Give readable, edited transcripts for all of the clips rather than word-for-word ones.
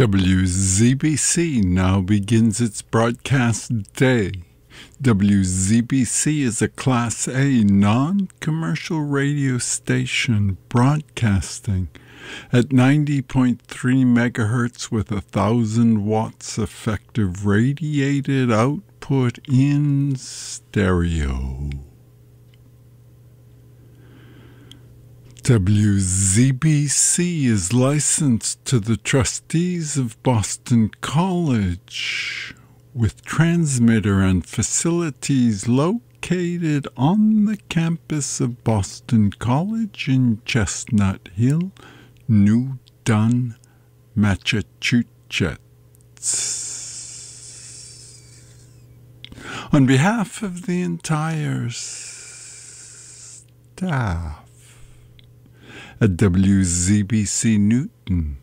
WZBC now begins its broadcast day. WZBC is a Class A non-commercial radio station broadcasting at 90.3 megahertz with 1,000 watts effective radiated output in stereo. WZBC is licensed to the trustees of Boston College, with transmitter and facilities located on the campus of Boston College in Chestnut Hill, New Dun, Massachusetts. On behalf of the entire staff at WZBC Newton,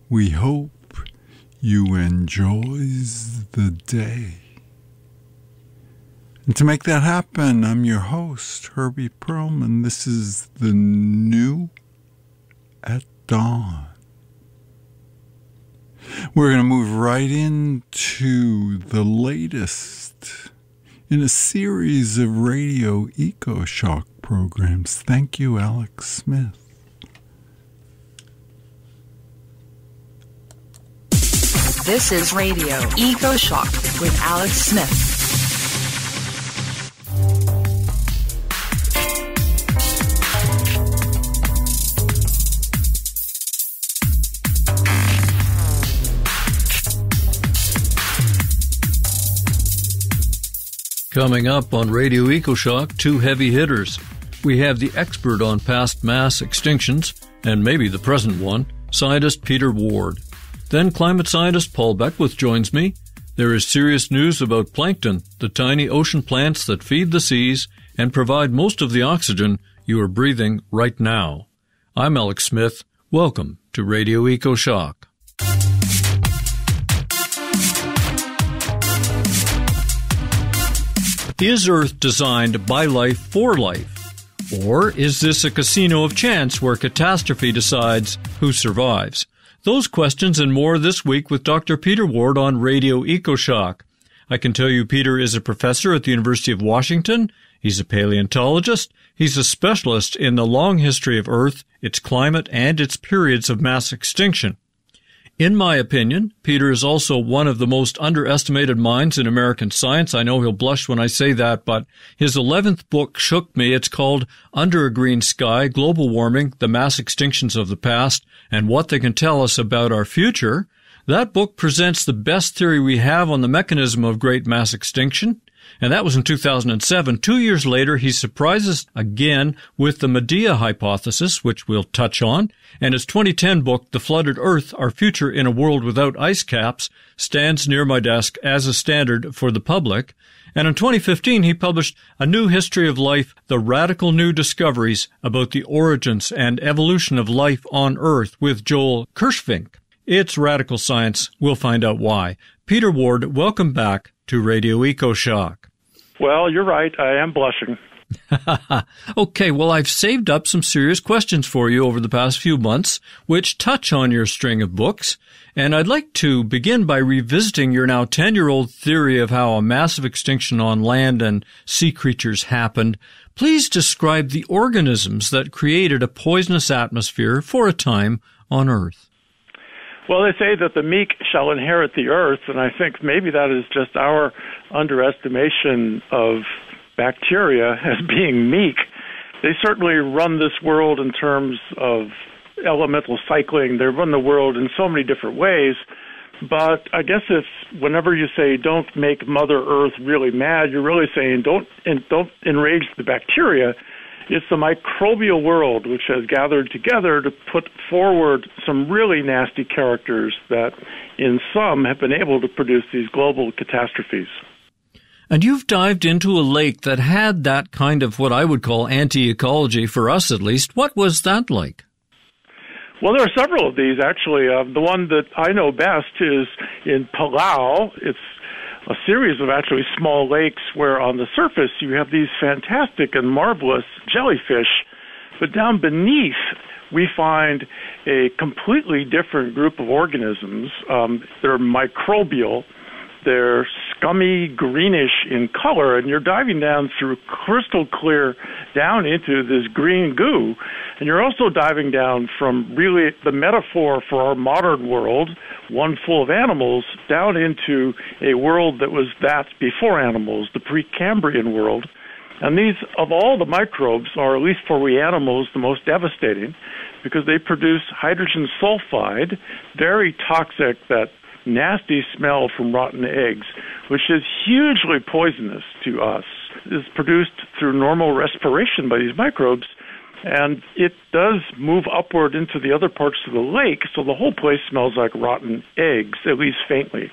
we hope you enjoys the day. And to make that happen, I'm your host, Herbie Perlman. This is the New at Dawn. We're going to move right into the latest in a series of radio eco-shock programs. Thank you, Alex Smith. This is Radio Eco Shock with Alex Smith. Coming up on Radio EcoShock, two heavy hitters. We have the expert on past mass extinctions, and maybe the present one, scientist Peter Ward. Then climate scientist Paul Beckwith joins me. There is serious news about plankton, the tiny ocean plants that feed the seas and provide most of the oxygen you are breathing right now. I'm Alex Smith. Welcome to Radio EcoShock. Is Earth designed by life for life? Or is this a casino of chance where catastrophe decides who survives? Those questions and more this week with Dr. Peter Ward on Radio EcoShock. I can tell you Peter is a professor at the University of Washington. He's a paleontologist. He's a specialist in the long history of Earth, its climate, and its periods of mass extinction. In my opinion, Peter is also one of the most underestimated minds in American science. I know he'll blush when I say that, but his 11th book shook me. It's called Under a Green Sky, Global Warming, the Mass Extinctions of the Past, and What They Can Tell Us About Our Future. That book presents the best theory we have on the mechanism of great mass extinction, and that was in 2007. 2 years later, he surprises again with the Medea hypothesis, which we'll touch on, and his 2010 book, The Flooded Earth, Our Future in a World Without Ice Caps, stands near my desk as a standard for the public. And in 2015, he published A New History of Life, The Radical New Discoveries About the Origins and Evolution of Life on Earth with Joel Kirschvink. It's radical science. We'll find out why. Peter Ward, welcome back to Radio EcoShock. Well, you're right. I am blushing. Okay, well, I've saved up some serious questions for you over the past few months, which touch on your string of books. And I'd like to begin by revisiting your now 10-year-old theory of how a massive extinction on land and sea creatures happened. Please describe the organisms that created a poisonous atmosphere for a time on Earth. Well, they say that the meek shall inherit the earth, and I think maybe that is just our underestimation of bacteria as being meek. They certainly run this world in terms of elemental cycling. They run the world in so many different ways. But I guess it's whenever you say don't make Mother Earth really mad, you're really saying don't enrage the bacteria. It's the microbial world which has gathered together to put forward some really nasty characters that, in some, have been able to produce these global catastrophes. And you've dived into a lake that had that kind of what I would call anti-ecology, for us at least. What was that like? Well, there are several of these, actually. The one that I know best is in Palau. It's a series of actually small lakes where on the surface you have these fantastic and marvelous jellyfish, but down beneath we find a completely different group of organisms. They're microbial. They're scummy greenish in color, and you're diving down through crystal clear down into this green goo. And you're also diving down from really the metaphor for our modern world, one full of animals, down into a world that was that before animals, the Precambrian world. And these, of all the microbes, are, at least for we animals, the most devastating because they produce hydrogen sulfide, very toxic, that nasty smell from rotten eggs, which is hugely poisonous to us. It's produced through normal respiration by these microbes, and it does move upward into the other parts of the lake, so the whole place smells like rotten eggs, at least faintly.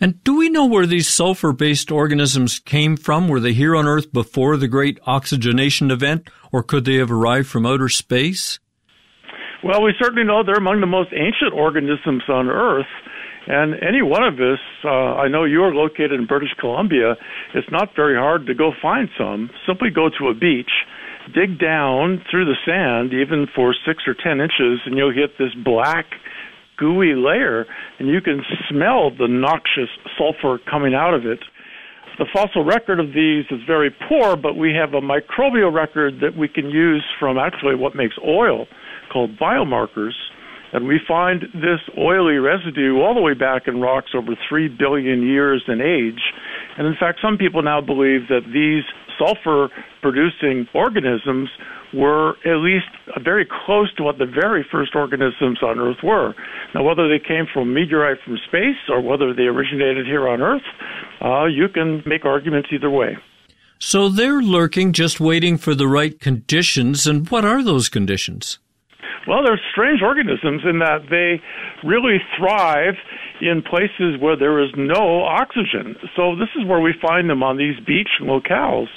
And do we know where these sulfur-based organisms came from? Were they here on Earth before the great oxygenation event, or could they have arrived from outer space? Well, we certainly know they're among the most ancient organisms on Earth. And any one of us, I know you are located in British Columbia, it's not very hard to go find some. Simply go to a beach, dig down through the sand, even for 6 or 10 inches, and you'll hit this black, gooey layer, and you can smell the noxious sulfur coming out of it. The fossil record of these is very poor, but we have a microbial record that we can use from actually what makes oil, called biomarkers. And we find this oily residue all the way back in rocks over 3 billion years in age. And in fact, some people now believe that these sulfur-producing organisms were at least very close to what the very first organisms on Earth were. Now, whether they came from a meteorite from space or whether they originated here on Earth, you can make arguments either way. So they're lurking, just waiting for the right conditions. And what are those conditions? Well, they're strange organisms in that they really thrive in places where there is no oxygen. So this is where we find them on these beach locales.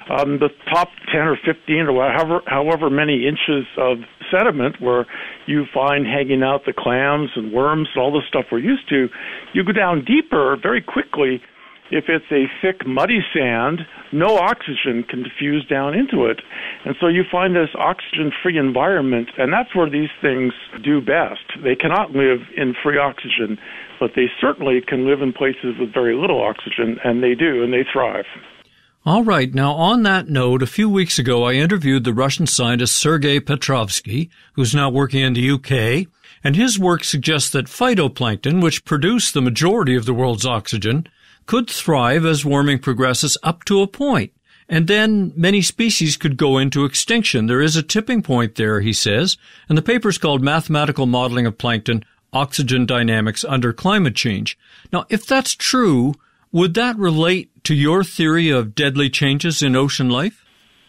The top 10 or 15 or however many inches of sediment where you find hanging out the clams and worms and all the stuff we're used to, you go down deeper very quickly. If it's a thick, muddy sand, no oxygen can diffuse down into it. And so you find this oxygen-free environment, and that's where these things do best. They cannot live in free oxygen, but they certainly can live in places with very little oxygen, and they do, and they thrive. All right. Now, on that note, a few weeks ago, I interviewed the Russian scientist Sergei Petrovsky, who's now working in the UK, and his work suggests that phytoplankton, which produce the majority of the world's oxygen, could thrive as warming progresses up to a point, and then many species could go into extinction. There is a tipping point there, he says, and the paper's called Mathematical Modeling of Plankton, Oxygen Dynamics Under Climate Change. Now, if that's true, would that relate to your theory of deadly changes in ocean life?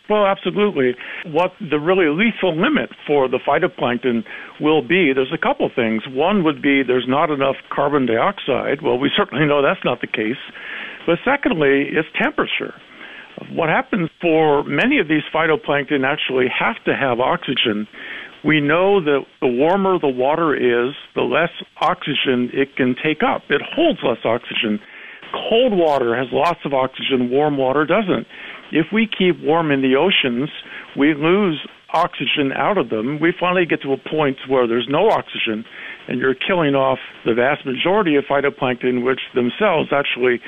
Well, absolutely. What the really lethal limit for the phytoplankton will be, there's a couple things. One would be there's not enough carbon dioxide. Well, we certainly know that's not the case. But secondly, it's temperature. What happens for many of these phytoplankton actually have to have oxygen. We know that the warmer the water is, the less oxygen it can take up. It holds less oxygen. Cold water has lots of oxygen, warm water doesn't. If we keep warm in the oceans, we lose oxygen out of them. We finally get to a point where there's no oxygen, and you're killing off the vast majority of phytoplankton, which themselves actually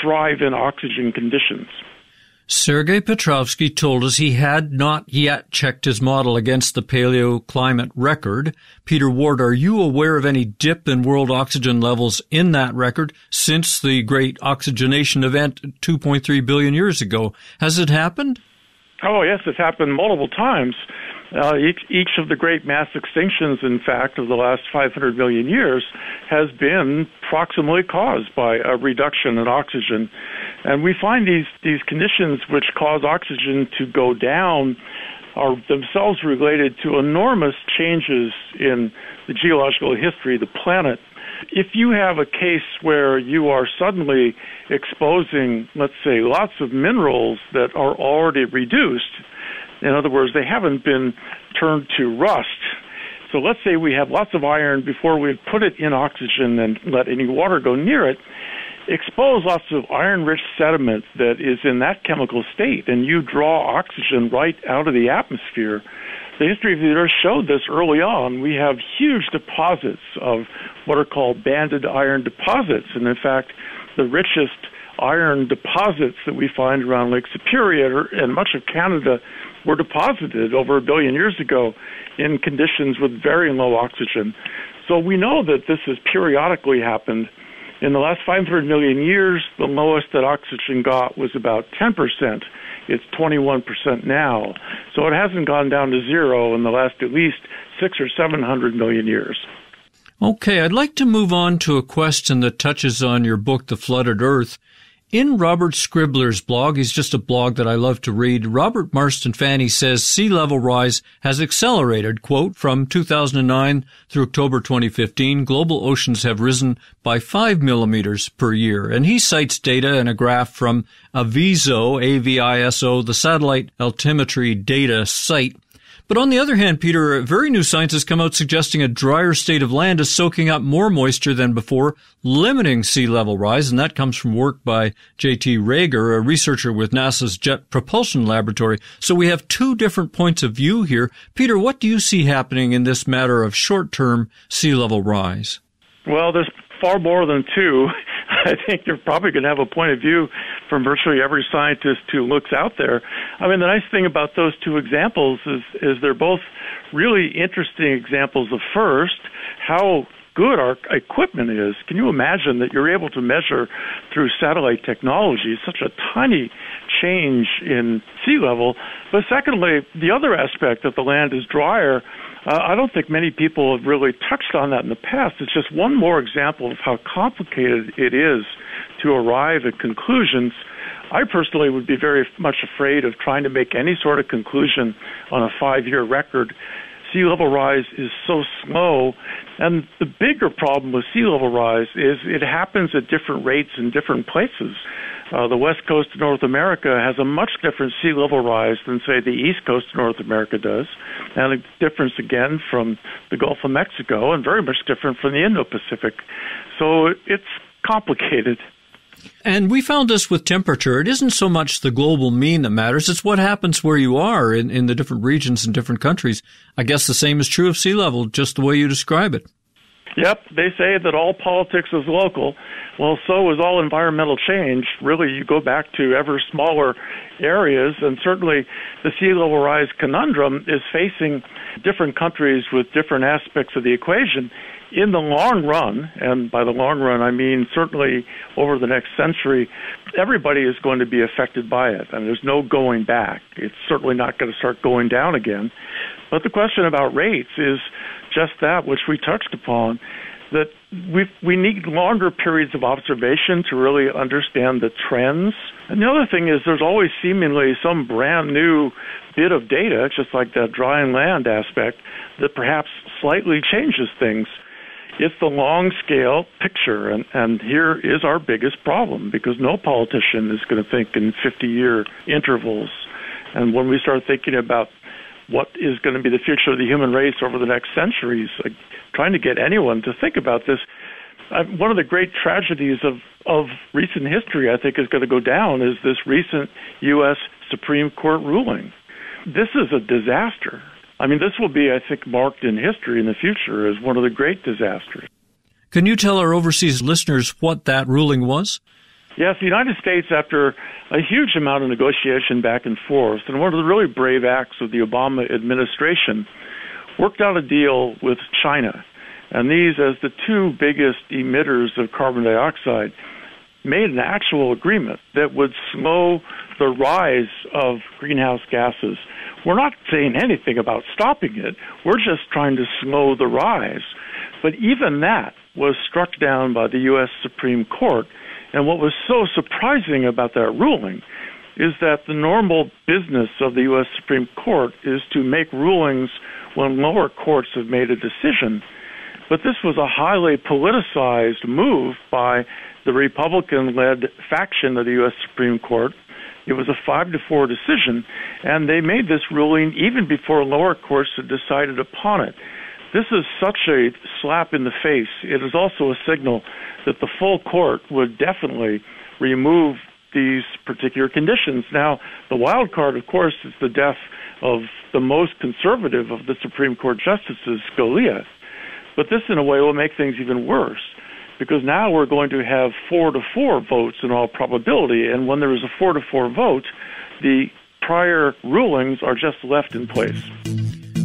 thrive in oxygen conditions. Sergei Petrovsky told us he had not yet checked his model against the paleoclimate record. Peter Ward, are you aware of any dip in world oxygen levels in that record since the great oxygenation event 2.3 billion years ago? Has it happened? Oh, yes, it's happened multiple times. Each of the great mass extinctions, in fact, of the last 500 million years has been proximally caused by a reduction in oxygen. And we find these conditions which cause oxygen to go down are themselves related to enormous changes in the geological history of the planet. If you have a case where you are suddenly exposing, let's say, lots of minerals that are already reduced, in other words, they haven't been turned to rust. So let's say we have lots of iron before we put it in oxygen and let any water go near it. Expose lots of iron-rich sediment that is in that chemical state, and you draw oxygen right out of the atmosphere. the history of the Earth showed this early on. We have huge deposits of what are called banded iron deposits. And in fact, the richest iron deposits that we find around Lake Superior and much of Canada were deposited over 1 billion years ago in conditions with very low oxygen. So we know that this has periodically happened. In the last 500 million years, the lowest that oxygen got was about 10%. It's 21% now. So it hasn't gone down to zero in the last at least 600 or 700 million years. Okay, I'd like to move on to a question that touches on your book, The Flooded Earth. In Robert Scribbler's blog, he's just a blog that I love to read, Robert Marston Fanny says sea level rise has accelerated, quote, from 2009 through October 2015, global oceans have risen by 5 millimeters per year. And he cites data and a graph from Aviso, A-V-I-S-O, the satellite altimetry data site. But on the other hand, Peter, very new science has come out suggesting a drier state of land is soaking up more moisture than before, limiting sea level rise, and that comes from work by J.T. Rager, a researcher with NASA's Jet Propulsion Laboratory. So we have two different points of view here. Peter, what do you see happening in this matter of short-term sea level rise? Well, there's far more than two. I think you're probably going to have a point of view from virtually every scientist who looks out there. I mean, the nice thing about those two examples is they're both really interesting examples of, first, how good our equipment is. Can you imagine that you're able to measure through satellite technology such a tiny change in sea level? But secondly, the other aspect that the land is drier, I don't think many people have really touched on that in the past. It's just one more example of how complicated it is to arrive at conclusions. I personally would be very much afraid of trying to make any sort of conclusion on a 5-year record. Sea level rise is so slow, and the bigger problem with sea level rise is it happens at different rates in different places. The west coast of North America has a much different sea level rise than, say, the east coast of North America does, and a difference, again, from the Gulf of Mexico, and very much different from the Indo-Pacific. So it's complicated. And we found this with temperature. It isn't so much the global mean that matters. It's what happens where you are in the different regions and different countries. I guess the same is true of sea level, just the way you describe it. Yep, they say that all politics is local. Well, so is all environmental change. Really, you go back to ever smaller areas, and certainly the sea level rise conundrum is facing different countries with different aspects of the equation. In the long run, and by the long run I mean certainly over the next century, everybody is going to be affected by it, and there's no going back. It's certainly not going to start going down again. But the question about rates is just that which we touched upon, that we need longer periods of observation to really understand the trends. And the other thing is there's always seemingly some brand new bit of data, just like that dry and land aspect, that perhaps slightly changes things. It's the long-scale picture, and here is our biggest problem, because no politician is going to think in 50-year intervals. And when we start thinking about what is going to be the future of the human race over the next centuries, like trying to get anyone to think about this, one of the great tragedies of recent history, I think, is going to go down is this recent U.S. Supreme Court ruling. This is a disaster. I mean, this will be, I think, marked in history in the future as one of the great disasters. Can you tell our overseas listeners what that ruling was? Yes, the United States, after a huge amount of negotiation back and forth, and one of the really brave acts of the Obama administration, worked out a deal with China. And these, as the two biggest emitters of carbon dioxide, made an actual agreement that would slow the rise of greenhouse gases. We're not saying anything about stopping it. We're just trying to slow the rise. But even that was struck down by the U.S. Supreme Court. And what was so surprising about that ruling is that the normal business of the U.S. Supreme Court is to make rulings when lower courts have made a decision. But this was a highly politicized move by the Republican-led faction of the U.S. Supreme Court. It was a 5-4 decision, and they made this ruling even before lower courts had decided upon it. This is such a slap in the face. It is also a signal that the full court would definitely remove these particular conditions. Now, the wild card, of course, is the death of the most conservative of the Supreme Court justices, Scalia. But this, in a way, will make things even worse, because now we're going to have 4-4 votes in all probability, and when there is a 4-4 vote, the prior rulings are just left in place.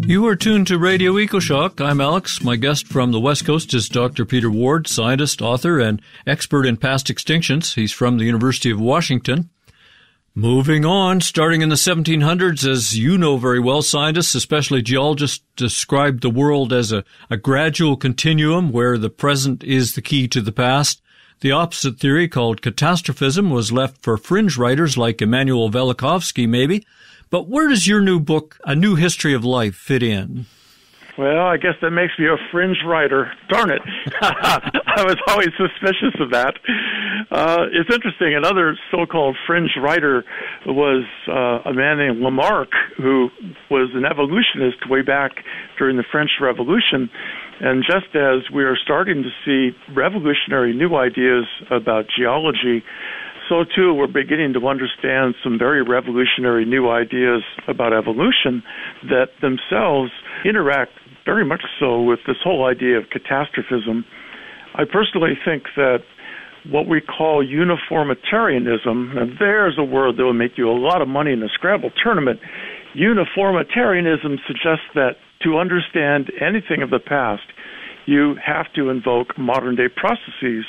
You are tuned to Radio EcoShock. I'm Alex. My guest from the West Coast is Dr. Peter Ward, scientist, author, and expert in past extinctions. He's from the University of Washington. Moving on, starting in the 1700s, as you know very well, scientists, especially geologists, described the world as a gradual continuum where the present is the key to the past. The opposite theory, called catastrophism, was left for fringe writers like Immanuel Velikovsky, maybe. But where does your new book, A New History of Life, fit in? Well, I guess that makes me a fringe writer. Darn it. I was always suspicious of that. It's interesting. Another so-called fringe writer was a man named Lamarck, who was an evolutionist way back during the French Revolution. And just as we are starting to see revolutionary new ideas about geology, so too we're beginning to understand some very revolutionary new ideas about evolution that themselves interact very much so with this whole idea of catastrophism. I personally think that what we call uniformitarianism, and there's a word that will make you a lot of money in a Scrabble tournament. Uniformitarianism suggests that to understand anything of the past, you have to invoke modern-day processes.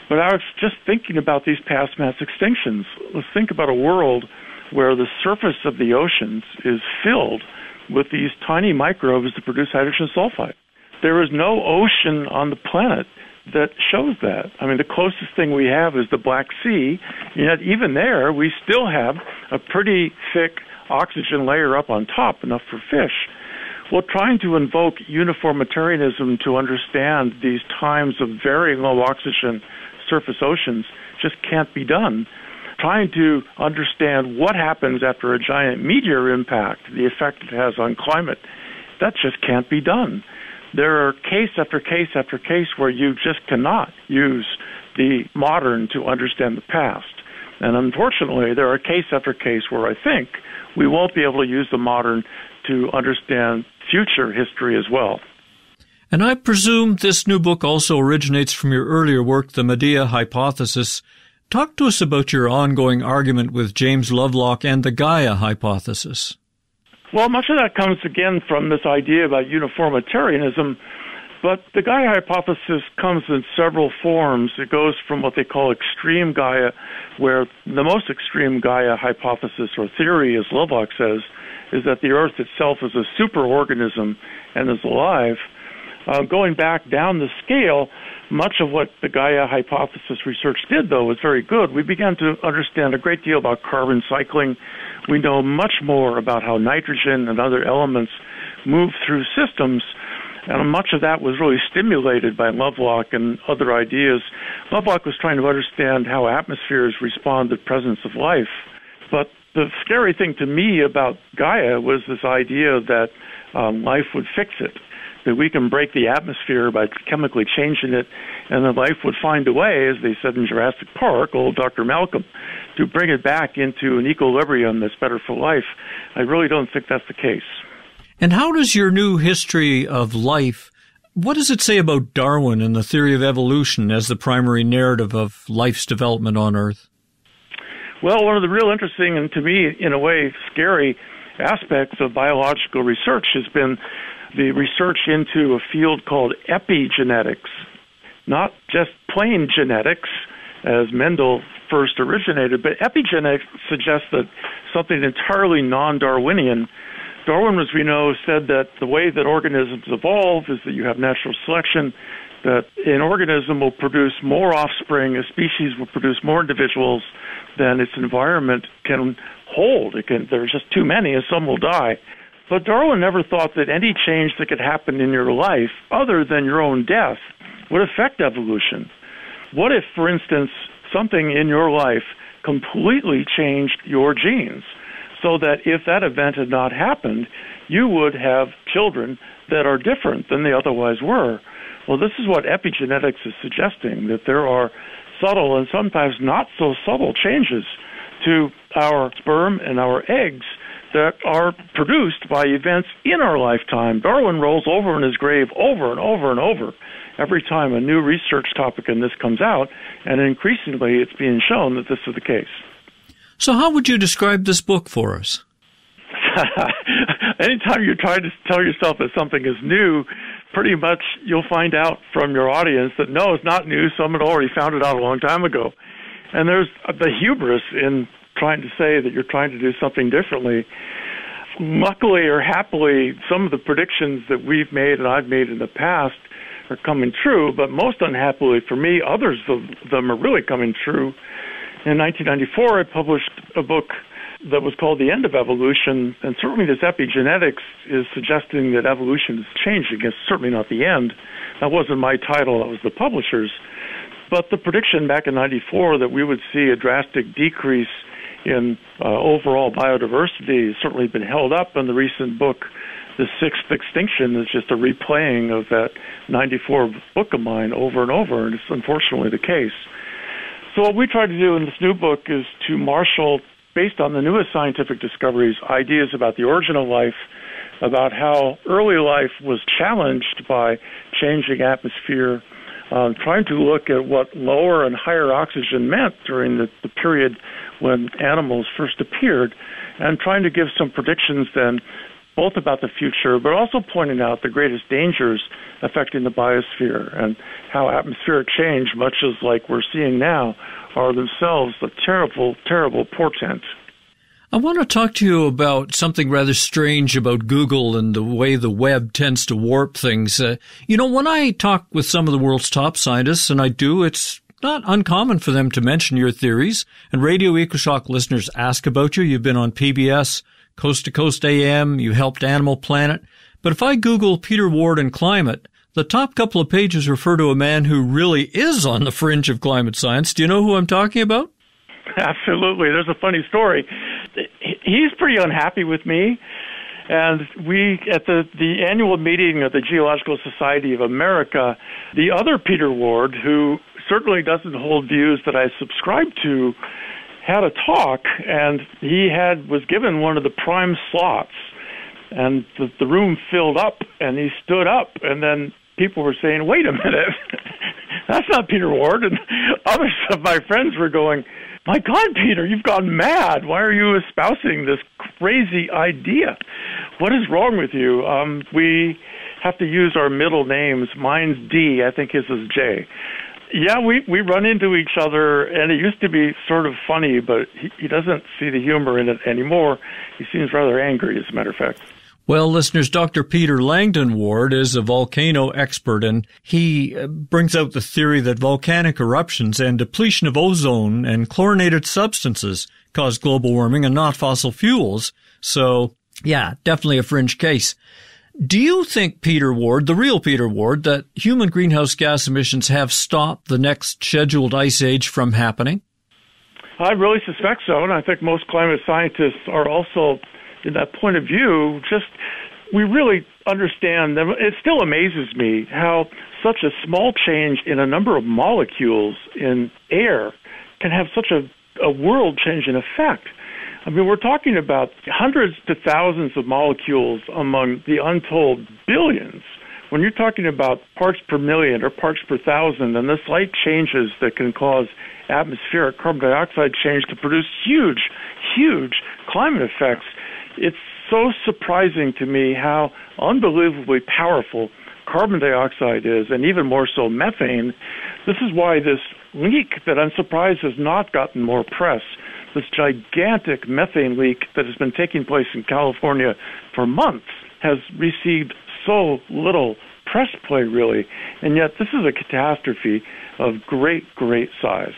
But I was just thinking about these past mass extinctions. Let's think about a world where the surface of the oceans is filled with these tiny microbes that produce hydrogen sulfide. There is no ocean on the planet that shows that. I mean, the closest thing we have is the Black Sea, yet even there we still have a pretty thick oxygen layer up on top, enough for fish. Well, trying to invoke uniformitarianism to understand these times of very low oxygen surface oceans just can't be done. Trying to understand what happens after a giant meteor impact, the effect it has on climate, that just can't be done. There are case after case after case where you just cannot use the modern to understand the past. And unfortunately, there are case after case where I think we won't be able to use the modern to understand future history as well. And I presume this new book also originates from your earlier work, the Medea hypothesis. Talk to us about your ongoing argument with James Lovelock and the Gaia hypothesis. Well, much of that comes again from this idea about uniformitarianism, but the Gaia hypothesis comes in several forms. It goes from what they call extreme Gaia, where the most extreme Gaia hypothesis or theory, as Lovelock says, is that the Earth itself is a superorganism and is alive. Going back down the scale, much of what the Gaia hypothesis research did, though, was very good. We began to understand a great deal about carbon cycling. We know much more about how nitrogen and other elements move through systems, and much of that was really stimulated by Lovelock and other ideas. Lovelock was trying to understand how atmospheres respond to the presence of life. But the scary thing to me about Gaia was this idea that life would fix it, that we can break the atmosphere by chemically changing it, and that life would find a way, as they said in Jurassic Park, old Dr. Malcolm, to bring it back into an equilibrium that's better for life. I really don't think that's the case. And how does your new history of life, what does it say about Darwin and the theory of evolution as the primary narrative of life's development on Earth? Well, one of the real interesting and, to me, in a way, scary aspects of biological research has been the research into a field called epigenetics, not just plain genetics, as Mendel first originated, but epigenetics suggests that something entirely non-Darwinian. Darwin, as we know, said that the way that organisms evolve is that you have natural selection, that an organism will produce more offspring, a species will produce more individuals than its environment can hold. There are just too many, and some will die. But Darwin never thought that any change that could happen in your life, other than your own death, would affect evolution. What if, for instance, something in your life completely changed your genes, so that if that event had not happened, you would have children that are different than they otherwise were? Well, this is what epigenetics is suggesting, that there are subtle and sometimes not so subtle changes to our sperm and our eggs that are produced by events in our lifetime. Darwin rolls over in his grave over and over and over every time a new research topic in this comes out, and increasingly it's being shown that this is the case. So how would you describe this book for us? Anytime you try to tell yourself that something is new, pretty much you'll find out from your audience that no, it's not new. Someone already found it out a long time ago. And there's the hubris in trying to say that you're trying to do something differently. Luckily or happily, some of the predictions that we've made and I've made in the past are coming true, but most unhappily for me, others of them are really coming true. In 1994, I published a book that was called The End of Evolution, and certainly this epigenetics is suggesting that evolution is changing. It's certainly not the end. That wasn't my title, that was the publisher's. But the prediction back in 94 that we would see a drastic decrease in overall biodiversity has certainly been held up in the recent book. The Sixth Extinction is just a replaying of that 94 book of mine over and over, and it's unfortunately the case. So what we try to do in this new book is to marshal, based on the newest scientific discoveries, ideas about the origin of life, about how early life was challenged by changing atmosphere, trying to look at what lower and higher oxygen meant during the period when animals first appeared, and trying to give some predictions then both about the future, but also pointing out the greatest dangers affecting the biosphere and how atmospheric change, much as like we're seeing now, are themselves a terrible, terrible portent. I want to talk to you about something rather strange about Google and the way the web tends to warp things. When I talk with some of the world's top scientists, and I do, it's not uncommon for them to mention your theories, and Radio EcoShock listeners ask about you. You've been on PBS, Coast to Coast AM, you helped Animal Planet. But if I Google Peter Ward and climate, the top couple of pages refer to a man who really is on the fringe of climate science. Do you know who I'm talking about? Absolutely. There's a funny story. He's pretty unhappy with me. And we, at the annual meeting of the Geological Society of America, the other Peter Ward, who certainly doesn't hold views that I subscribe to, had a talk, and he was given one of the prime slots, and the room filled up, and he stood up, and then people were saying, wait a minute, that's not Peter Ward, and others of my friends were going, my God, Peter, you've gone mad. Why are you espousing this crazy idea? What is wrong with you? We have to use our middle names. Mine's D, I think his is J. Yeah, we run into each other, and it used to be sort of funny, but he doesn't see the humor in it anymore. He seems rather angry, as a matter of fact. Well, listeners, Dr. Peter Langdon Ward is a volcano expert, and he brings out the theory that volcanic eruptions and depletion of ozone and chlorinated substances cause global warming and not fossil fuels. So, yeah, definitely a fringe case. Do you think, Peter Ward, the real Peter Ward, that human greenhouse gas emissions have stopped the next scheduled ice age from happening? I really suspect so, and I think most climate scientists are also in that point of view. Just, we really understand them. It still amazes me how such a small change in a number of molecules in air can have such a world-changing effect. I mean, we're talking about hundreds to thousands of molecules among the untold billions. When you're talking about parts per million or parts per thousand, and the slight changes that can cause atmospheric carbon dioxide change to produce huge, huge climate effects, it's so surprising to me how unbelievably powerful carbon dioxide is, and even more so methane. This is why this leak that I'm surprised has not gotten more press, this gigantic methane leak that has been taking place in California for months, has received so little press play, really. And yet this is a catastrophe of great, great size.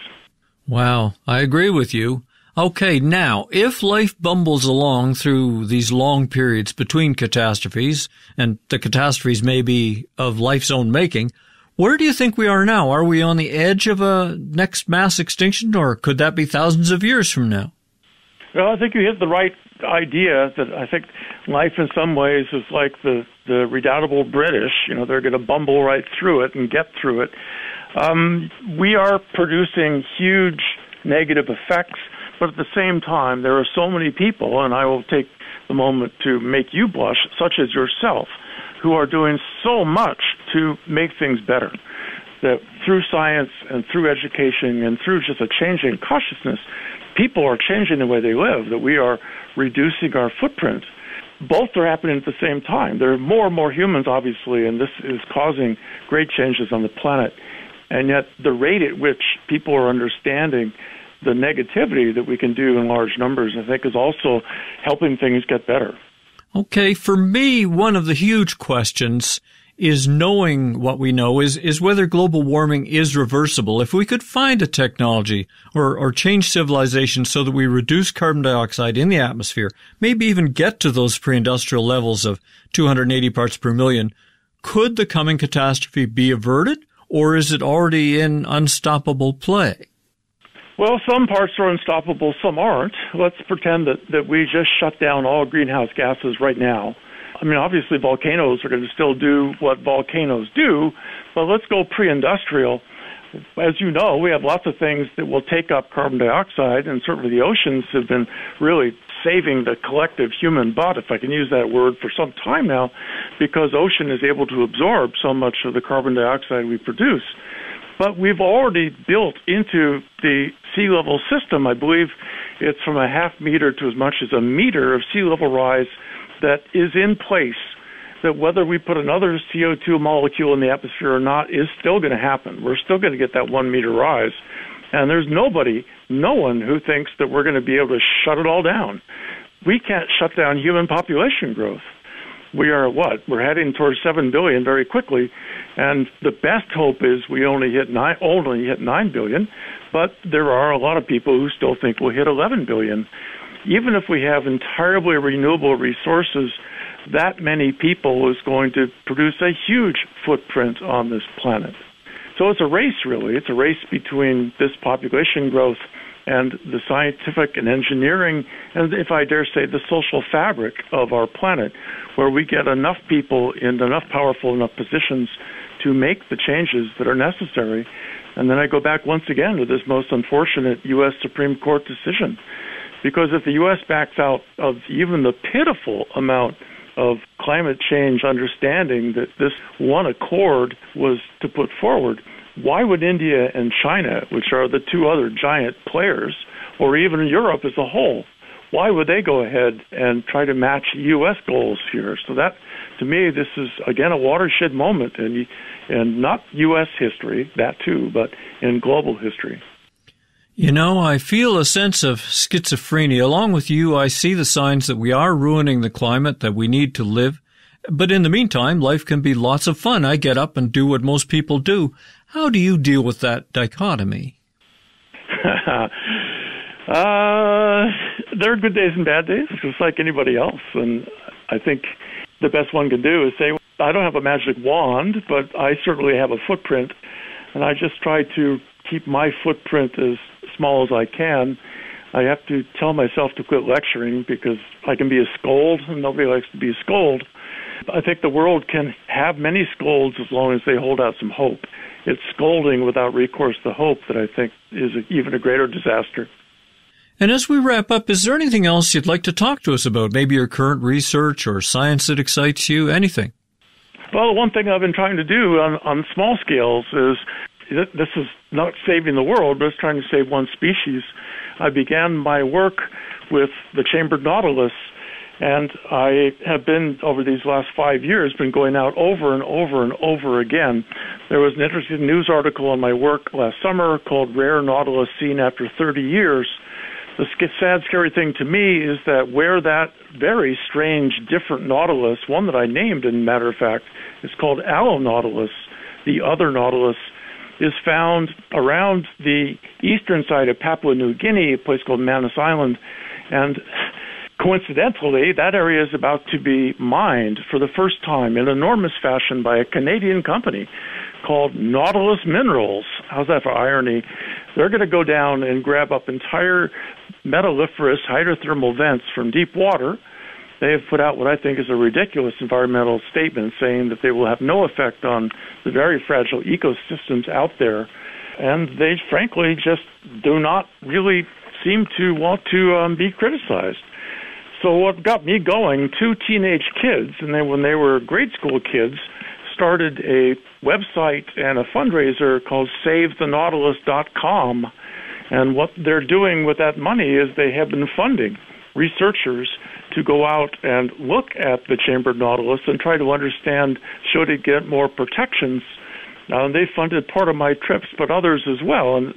Wow, I agree with you. Okay, now, if life bumbles along through these long periods between catastrophes, and the catastrophes may be of life's own making, where do you think we are now? Are we on the edge of a next mass extinction, or could that be thousands of years from now? Well, I think you hit the right idea that I think life in some ways is like the redoubtable British. You know, they're going to bumble right through it and get through it. We are producing huge negative effects, but at the same time, there are so many people, and I will take the moment to make you blush, such as yourself, who are doing so much to make things better. That through science and through education and through just a change in consciousness, people are changing the way they live, that we are reducing our footprint. Both are happening at the same time. There are more and more humans, obviously, and this is causing great changes on the planet. And yet the rate at which people are understanding the negativity that we can do in large numbers, I think, is also helping things get better. Okay, for me, one of the huge questions is knowing what we know is whether global warming is reversible. If we could find a technology or change civilization so that we reduce carbon dioxide in the atmosphere, maybe even get to those pre-industrial levels of 280 parts per million, could the coming catastrophe be averted, or is it already in unstoppable play? Well, some parts are unstoppable, some aren't. Let's pretend that we just shut down all greenhouse gases right now. I mean, obviously volcanoes are going to still do what volcanoes do, but let's go pre-industrial. As you know, we have lots of things that will take up carbon dioxide, and certainly the oceans have been really saving the collective human butt, if I can use that word, for some time now, because ocean is able to absorb so much of the carbon dioxide we produce. But we've already built into the sea level system, I believe it's from a half meter to as much as a meter of sea level rise that is in place, that whether we put another CO2 molecule in the atmosphere or not is still going to happen. We're still going to get that 1 meter rise. And there's no one who thinks that we're going to be able to shut it all down. We can't shut down human population growth. We are we're heading towards 7 billion very quickly, and the best hope is we only hit 9 billion, but there are a lot of people who still think we'll hit 11 billion. Even if we have entirely renewable resources, that many people is going to produce a huge footprint on this planet. So it's a race, really. It's a race between this population growth and the scientific and engineering, and if I dare say, the social fabric of our planet, where we get enough people in enough powerful enough positions to make the changes that are necessary. And then I go back once again to this most unfortunate U.S. Supreme Court decision. Because if the U.S. backs out of even the pitiful amount of climate change understanding that this one accord was to put forward, why would India and China, which are the two other giant players, or even Europe as a whole, why would they go ahead and try to match U.S. goals here? So that, to me, this is, again, a watershed moment in not U.S. history, that too, but in global history. You know, I feel a sense of schizophrenia. Along with you, I see the signs that we are ruining the climate that we need to live. But in the meantime, life can be lots of fun. I get up and do what most people do. How do you deal with that dichotomy? There are good days and bad days, just like anybody else. And I think the best one can do is say, I don't have a magic wand, but I certainly have a footprint. And I just try to keep my footprint as small as I can. I have to tell myself to quit lecturing because I can be a scold, and nobody likes to be a scold. I think the world can have many scolds as long as they hold out some hope. It's scolding without recourse to hope that I think is even a greater disaster. And as we wrap up, is there anything else you'd like to talk to us about? Maybe your current research or science that excites you? Anything? Well, one thing I've been trying to do on small scales is, this is not saving the world, but it's trying to save one species. I began my work with the chambered nautilus, and I have been, over these last 5 years, been going out over and over and over again. There was an interesting news article on my work last summer called Rare Nautilus Seen After 30 Years. The sad, scary thing to me is that where that very strange, different nautilus, one that I named, as a matter of fact, is called Allo-Nautilus, the other nautilus, is found around the eastern side of Papua New Guinea, a place called Manus Island. And coincidentally, that area is about to be mined for the first time in enormous fashion by a Canadian company called Nautilus Minerals. How's that for irony? They're going to go down and grab up entire metalliferous hydrothermal vents from deep water they have put out what I think is a ridiculous environmental statement saying that they will have no effect on the very fragile ecosystems out there. And they, frankly, just do not really seem to want to be criticized. So what got me going, two teenage kids, and when they were grade school kids, started a website and a fundraiser called SaveTheNautilus.com. And what they're doing with that money is they have been funding researchers to go out and look at the chambered nautilus and try to understand, should it get more protections. They funded part of my trips, but others as well. And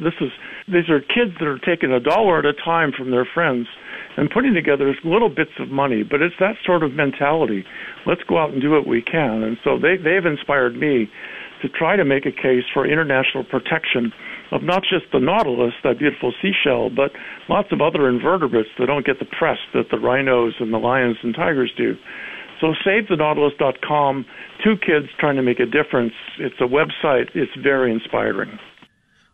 these are kids that are taking $1 at a time from their friends and putting together little bits of money. But it's that sort of mentality. Let's go out and do what we can. And so they've inspired me to try to make a case for international protection of not just the nautilus, that beautiful seashell, but lots of other invertebrates that don't get the press that the rhinos and the lions and tigers do. So SaveTheNautilus.com, two kids trying to make a difference. It's a website. It's very inspiring.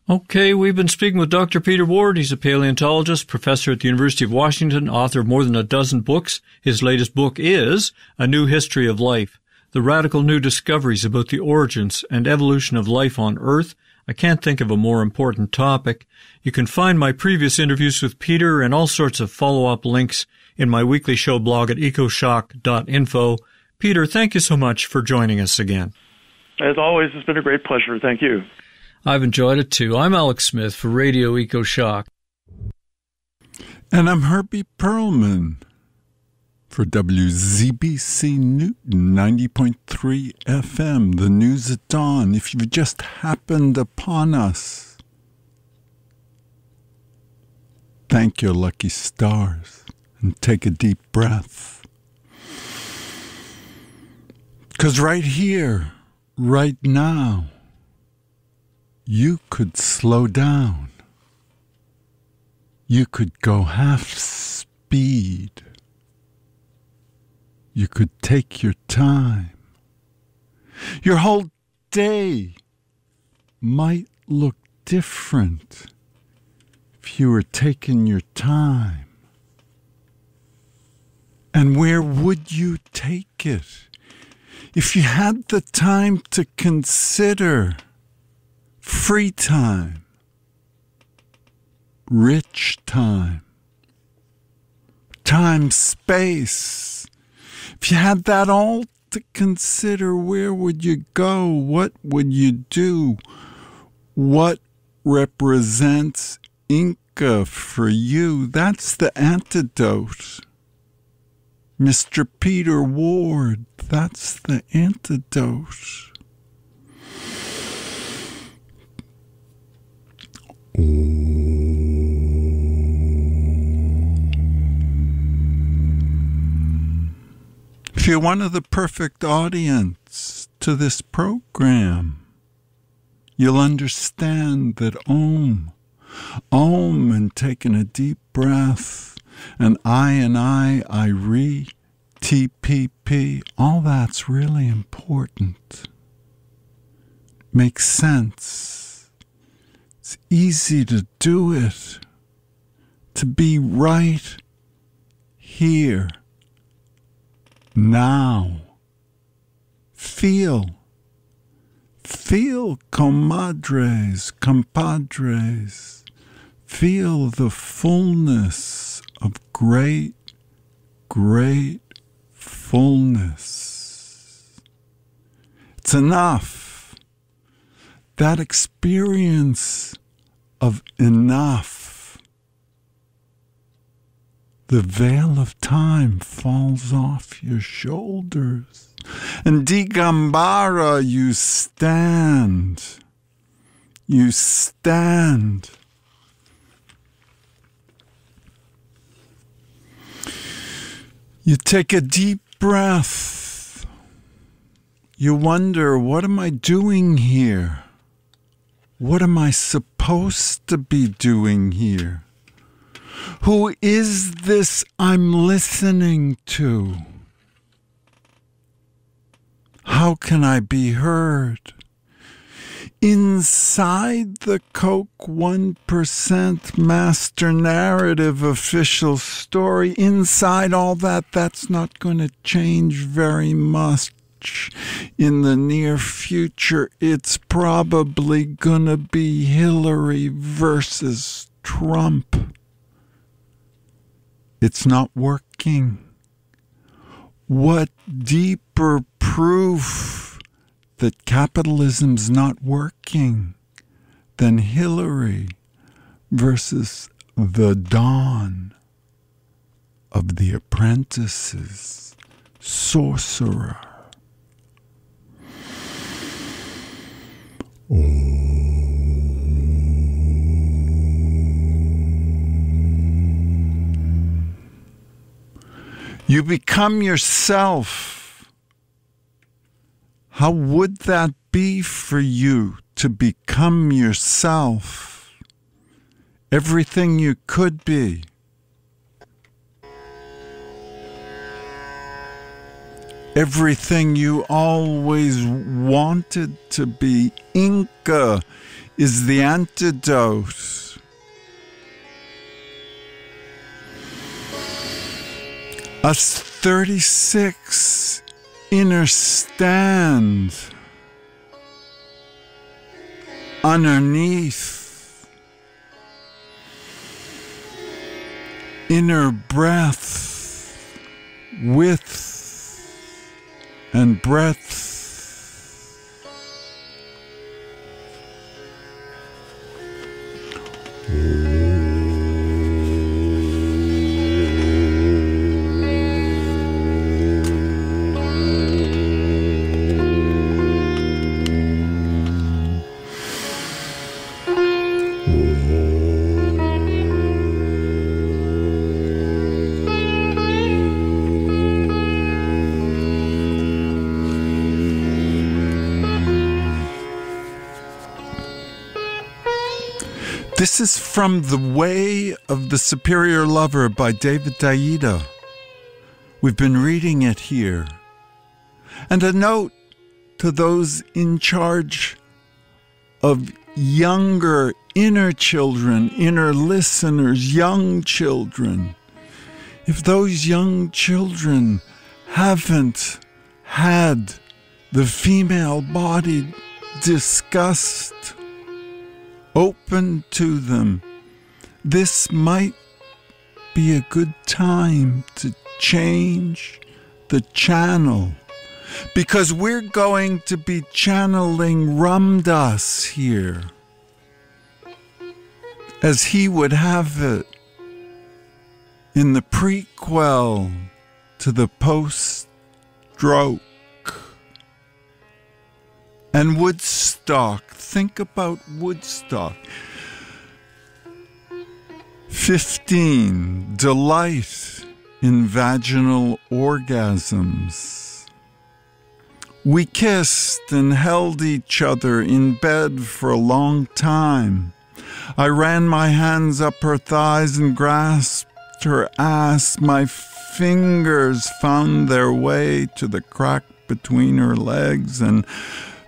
Okay, we've been speaking with Dr. Peter Ward. He's a paleontologist, professor at the University of Washington, author of more than a dozen books. His latest book is A New History of Life, the radical new discoveries about the origins and evolution of life on Earth. I can't think of a more important topic. You can find my previous interviews with Peter and all sorts of follow-up links in my weekly show blog at ecoshock.info. Peter, thank you so much for joining us again. As always, it's been a great pleasure. Thank you. I've enjoyed it too. I'm Alex Smith for Radio EcoShock. And I'm Herbie Perlman for WZBC Newton 90.3 FM, the news at dawn. If you've just happened upon us, thank your lucky stars and take a deep breath. 'Cause right here, right now, you could slow down. You could go half speed. You could take your time. Your whole day might look different if you were taking your time. And where would you take it if you had the time to consider? Free time, rich time, time, space. If you had that all to consider, where would you go? What would you do? What represents Inca for you? That's the antidote. Mr. Peter Ward, that's the antidote. If you're one of the perfect audience to this program, you'll understand that Om, and taking a deep breath, and I re, TPP, all that's really important. Makes sense. It's easy to do it, to be right here, now. Feel, comadres, compadres, feel the fullness of great fullness. It's enough. That experience of enough, the veil of time falls off your shoulders, and Digambara, you stand. You take a deep breath. You wonder, what am I doing here? What am I supposed to be doing here? Who is this I'm listening to? How can I be heard? inside the Coke 1% master narrative official story, inside all that, that's not going to change very much. In the near future, it's probably going to be Hillary versus Trump. It's not working. What deeper proof that capitalism's not working than Hillary versus the dawn of the apprentice's sorcerer? You become yourself. How would that be for you to become yourself? Everything you could be. Everything you always wanted to be. Inca is the antidote. Us 36 understand underneath inner breath, width, and breadth. This is from The Way of the Superior Lover by David Daida. We've been reading it here. And a note to those in charge of younger inner children, inner listeners, young children. If those young children haven't had the female body discussed, open to them, this might be a good time to change the channel, because we're going to be channeling Ram Dass here, as he would have it in the prequel to the post-stroke. And Woodstock, think about Woodstock. 15, delight in vaginal orgasms. We kissed and held each other in bed for a long time. I ran my hands up her thighs and grasped her ass. My fingers found their way to the crack between her legs and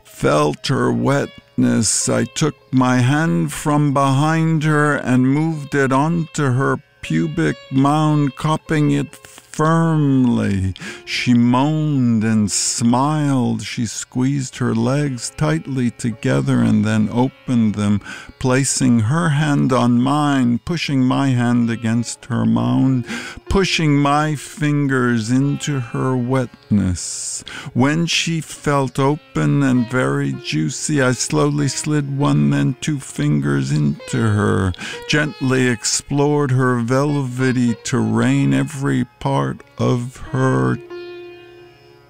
felt her wetness. I took my hand from behind her and moved it onto her pubic mound, cupping it firmly. She moaned and smiled. She squeezed her legs tightly together and then opened them, placing her hand on mine, pushing my hand against her mound, pushing my fingers into her wetness. When she felt open and very juicy, I slowly slid one, then two fingers into her, gently explored her velvety terrain, every part of her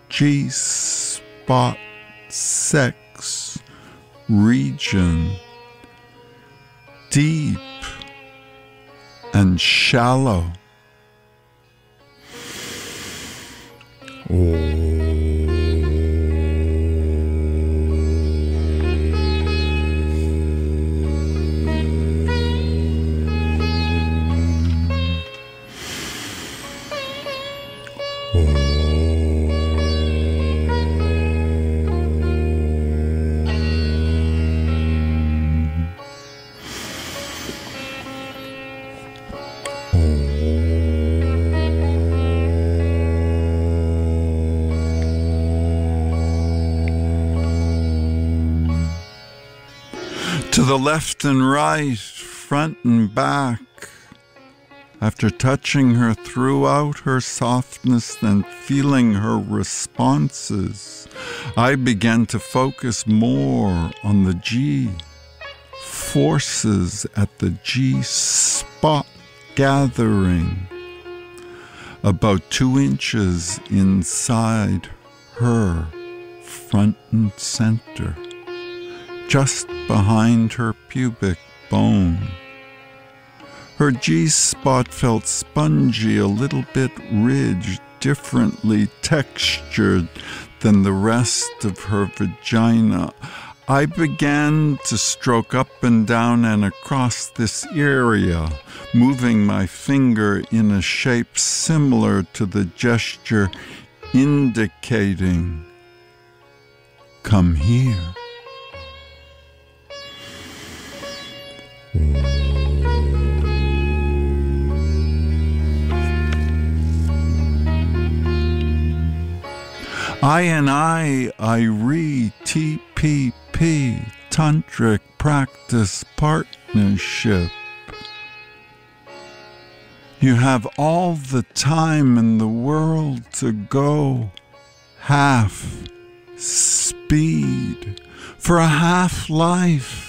G-spot sex region, deep and shallow. the left and right, front and back. After touching her throughout her softness and feeling her responses, I began to focus more on the G forces at the G spot gathering about 2 inches inside her front and center, just behind her pubic bone. Her G-spot felt spongy, a little bit ridged, differently textured than the rest of her vagina. I began to stroke up and down and across this area, moving my finger in a shape similar to the gesture indicating, "Come here." TPP, Tantric Practice Partnership. You have all the time in the world to go half speed for a half life.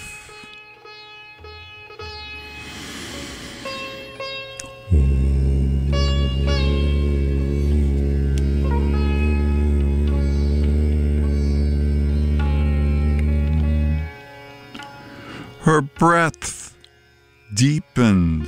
Her breath deepened.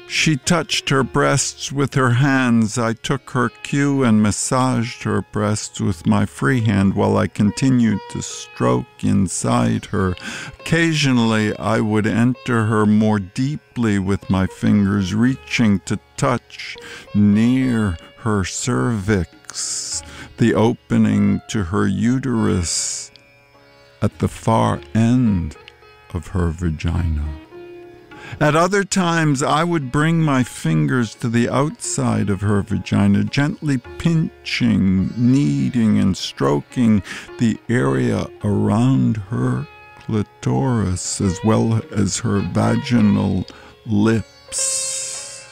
She touched her breasts with her hands. I took her cue and massaged her breasts with my free hand while I continued to stroke inside her. Occasionally, I would enter her more deeply with my fingers, reaching to touch near her cervix, the opening to her uterus at the far end of her vagina. At other times, I would bring my fingers to the outside of her vagina, gently pinching, kneading, and stroking the area around her clitoris, as well as her vaginal lips.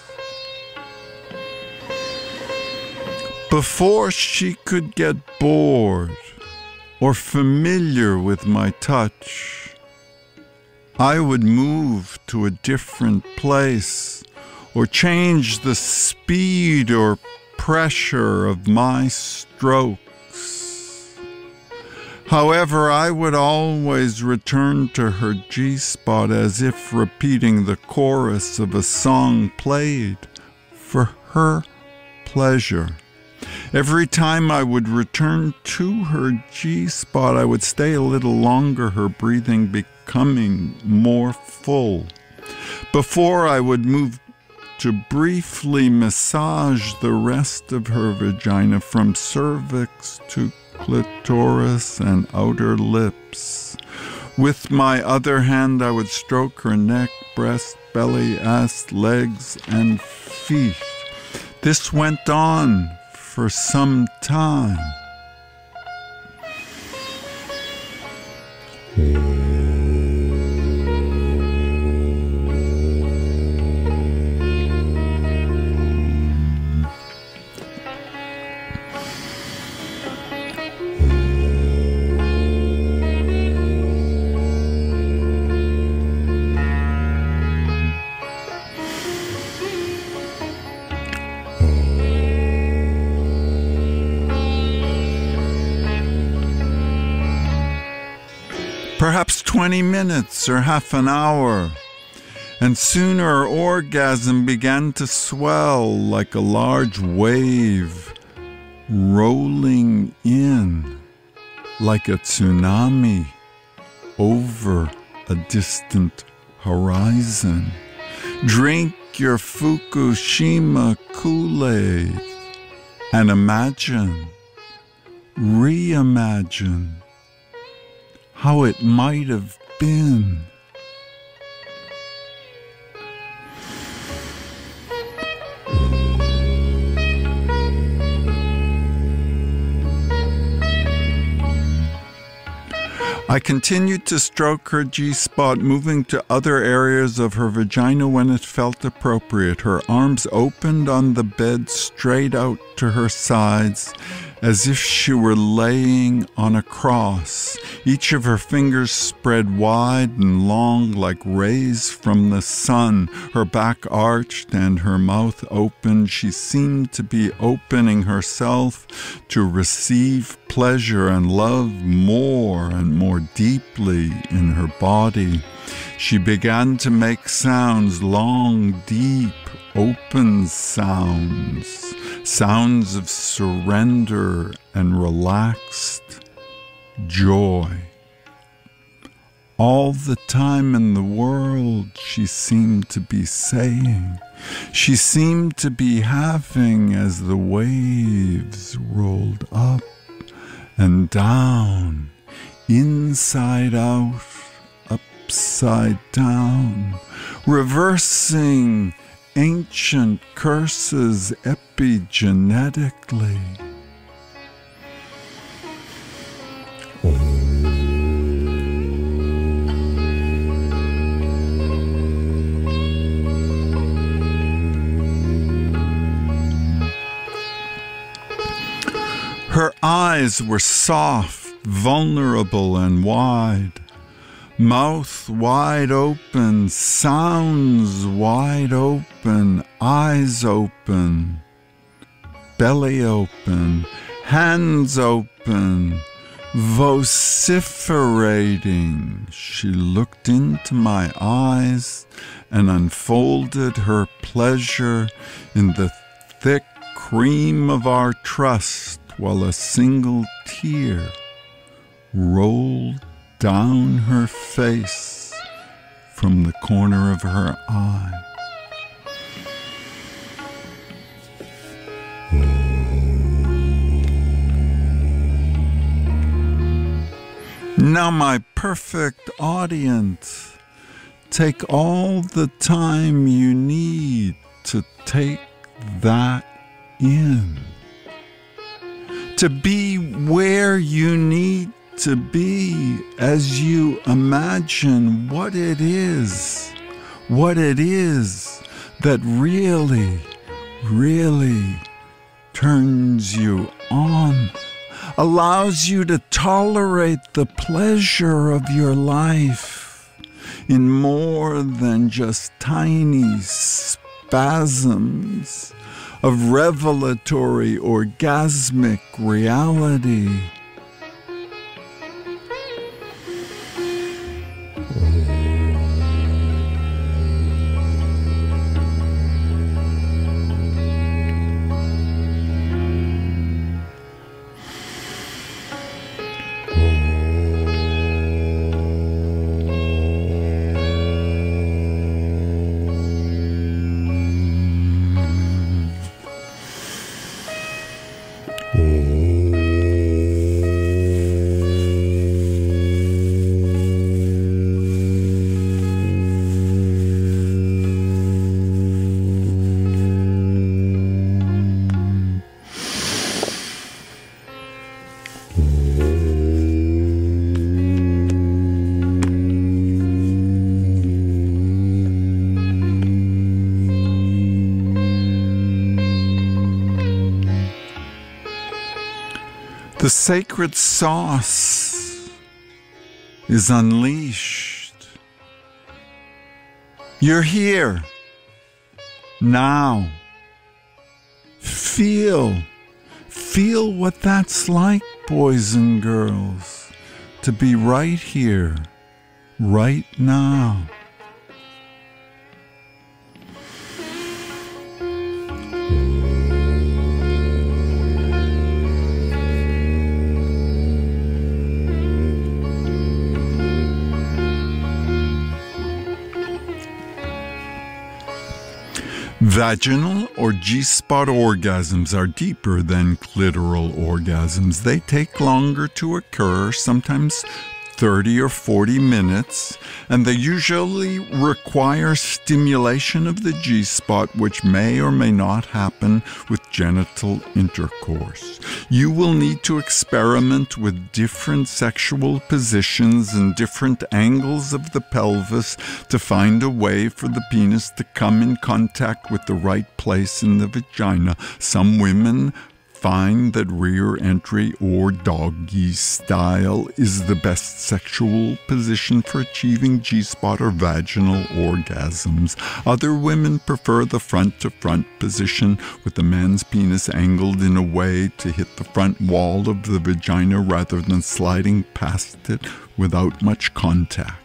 Before she could get bored or familiar with my touch, I would move to a different place or change the speed or pressure of my strokes. However, I would always return to her G-spot as if repeating the chorus of a song played for her pleasure. Every time I would return to her G-spot, I would stay a little longer, her breathing becoming more full. Before I would move to briefly massage the rest of her vagina from cervix to clitoris and outer lips. With my other hand, I would stroke her neck, breast, belly, ass, legs, and feet. This went on for some time. Perhaps 20 minutes or half an hour, and soon her orgasm began to swell like a large wave rolling in like a tsunami over a distant horizon. Drink your Fukushima Kool-Aid and imagine, reimagine how it might have been. I continued to stroke her G-spot, moving to other areas of her vagina when it felt appropriate. Her arms opened on the bed straight out to her sides, as if she were laying on a cross. Each of her fingers spread wide and long like rays from the sun. Her back arched and her mouth open. She seemed to be opening herself to receive pleasure and love more and more deeply in her body. She began to make sounds, long, deep, open sounds, sounds of surrender and relaxed joy. All the time in the world, she seemed to be saying, she seemed to be having as the waves rolled up and down, inside out, upside down, reversing ancient curses epigenetically. Her eyes were soft, vulnerable, and wide. Mouth wide open, sounds wide open, eyes open, belly open, hands open, vociferating. She looked into my eyes and unfolded her pleasure in the thick cream of our trust, while a single tear rolled down her face from the corner of her eye. Now, my perfect audience, take all the time you need to take that in. To be where you need to be as you imagine what it is that really, really turns you on, allows you to tolerate the pleasure of your life in more than just tiny spasms of revelatory, orgasmic reality. The sacred sauce is unleashed. You're here now. Feel what that's like, boys and girls, to be right here, right now. Vaginal or G-spot orgasms are deeper than clitoral orgasms. They take longer to occur, sometimes 30 or 40 minutes, and they usually require stimulation of the G-spot, which may or may not happen with genital intercourse. You will need to experiment with different sexual positions and different angles of the pelvis to find a way for the penis to come in contact with the right place in the vagina. Some women find that rear entry or doggy style is the best sexual position for achieving G-spot or vaginal orgasms. Other women prefer the front-to-front position with the man's penis angled in a way to hit the front wall of the vagina rather than sliding past it without much contact.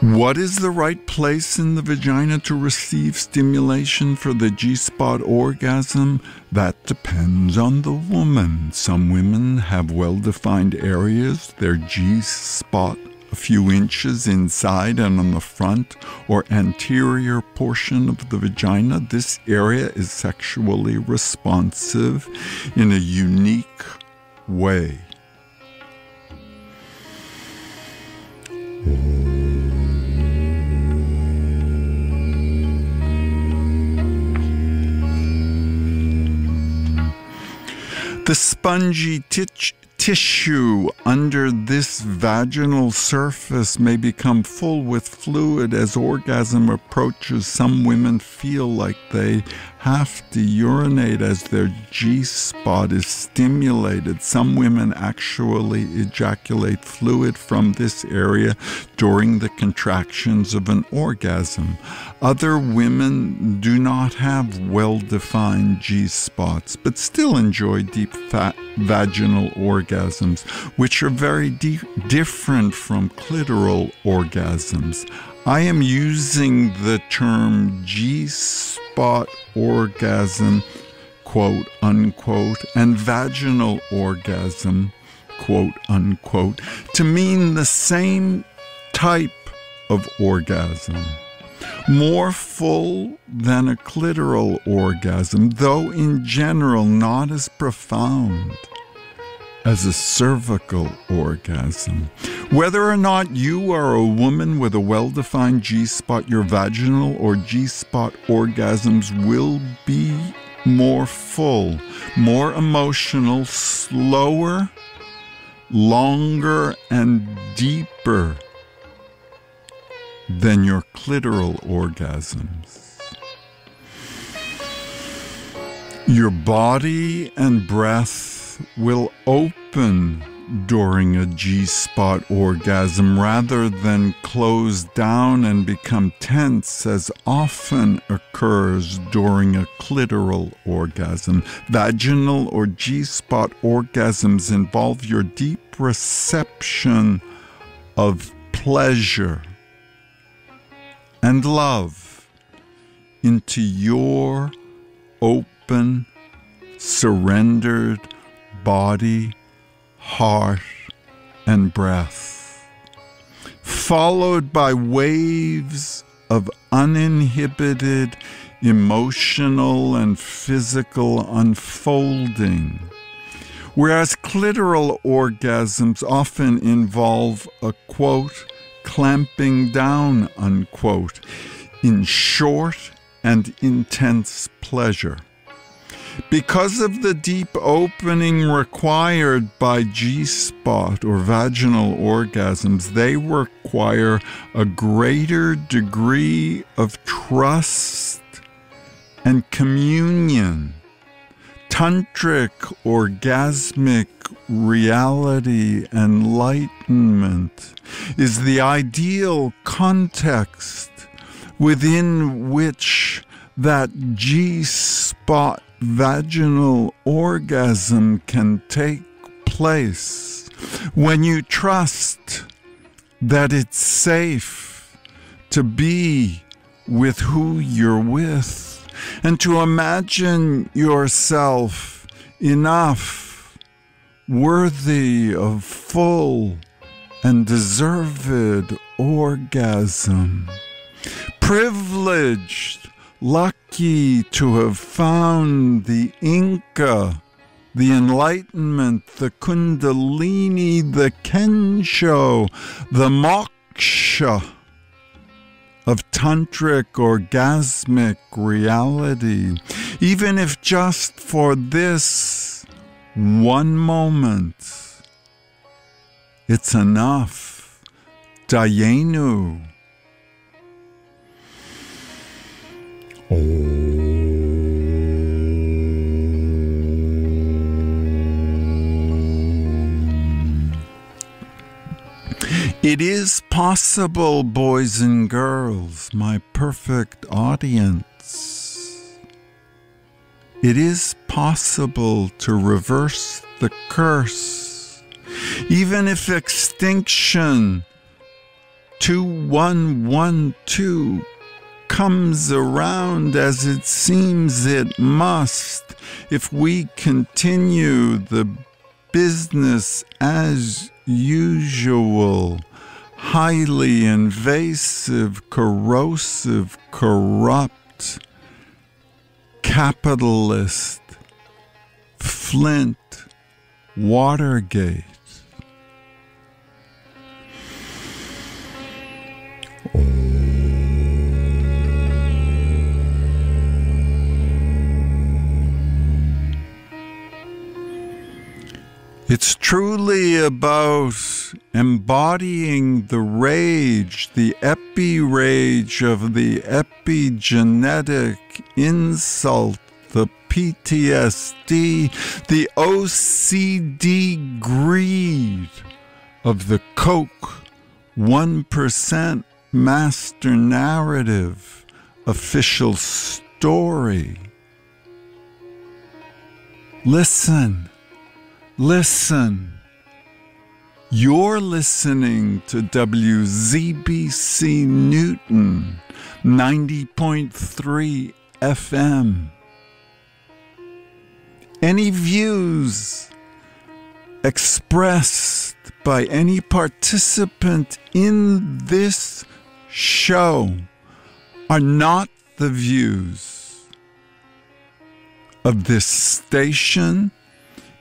What is the right place in the vagina to receive stimulation for the G-spot orgasm? That depends on the woman. Some women have well-defined areas, their G-spot a few inches inside and on the front or anterior portion of the vagina. This area is sexually responsive in a unique way. The spongy tissue under this vaginal surface may become full with fluid as orgasm approaches. Some women feel like they have to urinate as their G-spot is stimulated. Some women actually ejaculate fluid from this area during the contractions of an orgasm. Other women do not have well-defined G-spots, but still enjoy deep vaginal orgasms, which are very different from clitoral orgasms. I am using the term G-spot orgasm, quote unquote, and vaginal orgasm, quote unquote, to mean the same type of orgasm. More full than a clitoral orgasm, though in general not as profound as a cervical orgasm. Whether or not you are a woman with a well-defined G-spot, your vaginal or G-spot orgasms will be more full, more emotional, slower, longer, and deeper than your clitoral orgasms. Your body and breath will open during a G-spot orgasm rather than close down and become tense, as often occurs during a clitoral orgasm. Vaginal or G-spot orgasms involve your deep reception of pleasure and love into your open, surrendered body, heart, and breath, followed by waves of uninhibited emotional and physical unfolding. Whereas clitoral orgasms often involve a, quote, clamping down, unquote, in short and intense pleasure. Because of the deep opening required by G-spot or vaginal orgasms, they require a greater degree of trust and communion. Tantric orgasmic reality enlightenment is the ideal context within which that G-spot vaginal orgasm can take place. When you trust that it's safe to be with who you're with and to imagine yourself enough, worthy of full and deserved orgasm. Privileged, lucky to have found the Inca the enlightenment, the kundalini, the kensho, the moksha of tantric orgasmic reality, even if just for this one moment, it's enough. Dayenu. It is possible, boys and girls, my perfect audience. It is possible to reverse the curse, even if extinction 2112 comes around as it seems it must, if we continue the business as usual, highly invasive, corrosive, corrupt, capitalist, Flint, Watergate. It's truly about embodying the rage, the epi-rage of the epigenetic insult, the PTSD, the OCD greed of the Coke 1% master narrative official story. Listen. Listen. You're listening to WZBC Newton 90.3 FM. Any views expressed by any participant in this show are not the views of this station,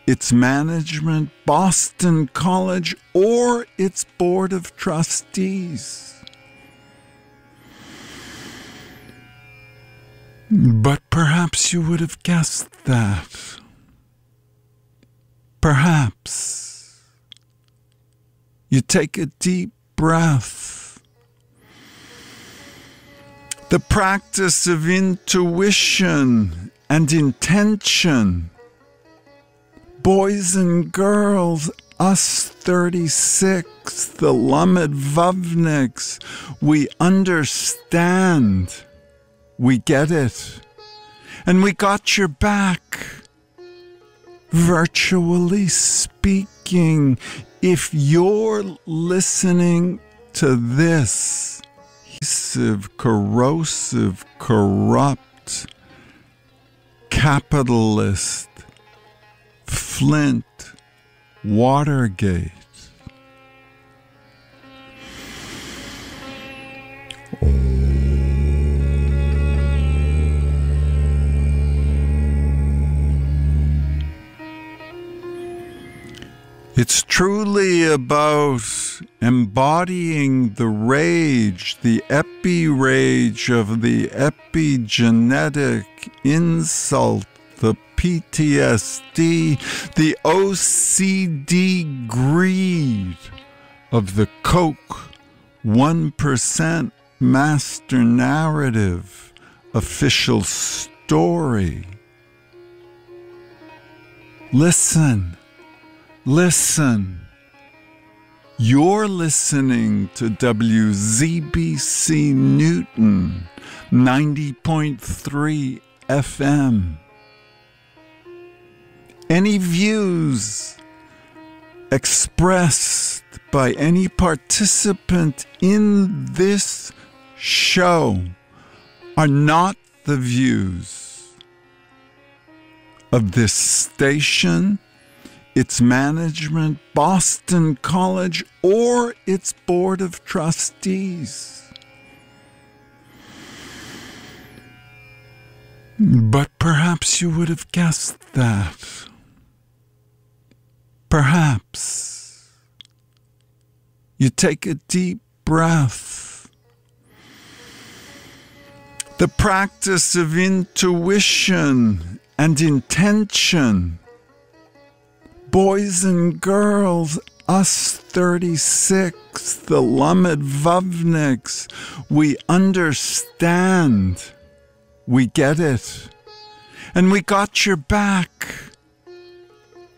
its management, Boston College, or its board of trustees. But perhaps you would have guessed that. Perhaps. You take a deep breath. The practice of intuition and intention. Boys and girls, us 36, the Lamed Vavniks, we understand. We get it. And we got your back. Virtually speaking, if you're listening to this corrosive, corrupt, capitalist, Flint, Watergate. It's truly about embodying the rage, the epi-rage of the epigenetic insult, the PTSD, the OCD greed of the Coke 1% master narrative official story. Listen. Listen. You're listening to WZBC Newton 90.3 FM. Any views expressed by any participant in this show are not the views of this station, its management, Boston College, or its board of trustees. But perhaps you would have guessed that. Perhaps you take a deep breath. The practice of intuition and intention. Boys and girls, us 36, the Lamed-Vavniks, we understand. We get it. And we got your back.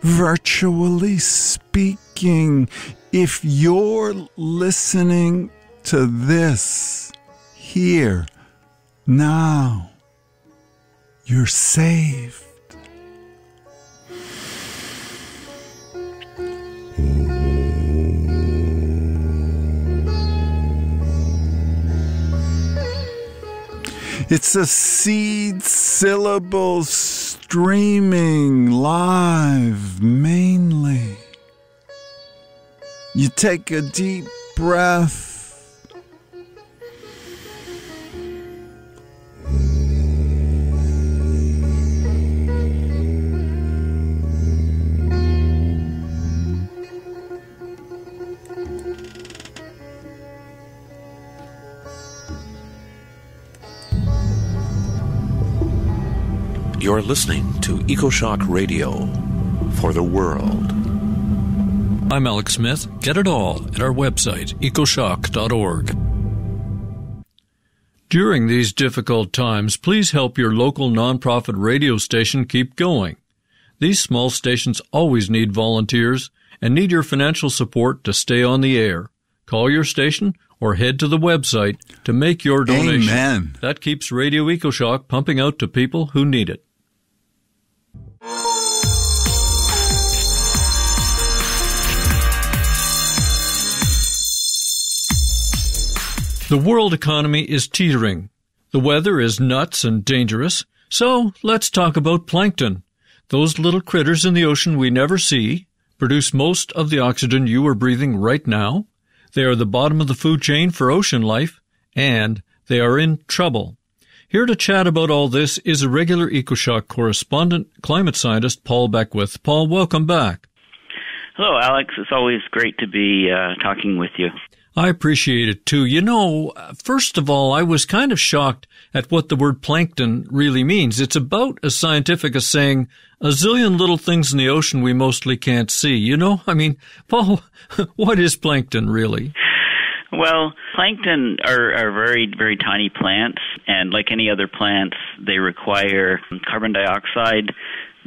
Virtually speaking, if you're listening to this here, now, you're saved. It's a seed syllable streaming live mainly. You take a deep breath. You're listening to EcoShock Radio for the world. I'm Alex Smith. Get it all at our website, ecoshock.org. During these difficult times, please help your local nonprofit radio station keep going. These small stations always need volunteers and need your financial support to stay on the air. Call your station or head to the website to make your donation. Amen. That keeps Radio EcoShock pumping out to people who need it. The world economy is teetering. The weather is nuts and dangerous. So let's talk about plankton. Those little critters in the ocean we never see produce most of the oxygen you are breathing right now. They are the bottom of the food chain for ocean life, and they are in trouble. Here to chat about all this is a regular EcoShock correspondent, climate scientist Paul Beckwith. Paul, welcome back. Hello, Alex. It's always great to be talking with you. I appreciate it, too. You know, first of all, I was kind of shocked at what the word plankton really means. It's about as scientific as saying a zillion little things in the ocean we mostly can't see. You know, I mean, Paul, what is plankton really? Well, plankton are very, very tiny plants, and like any other plants, they require carbon dioxide,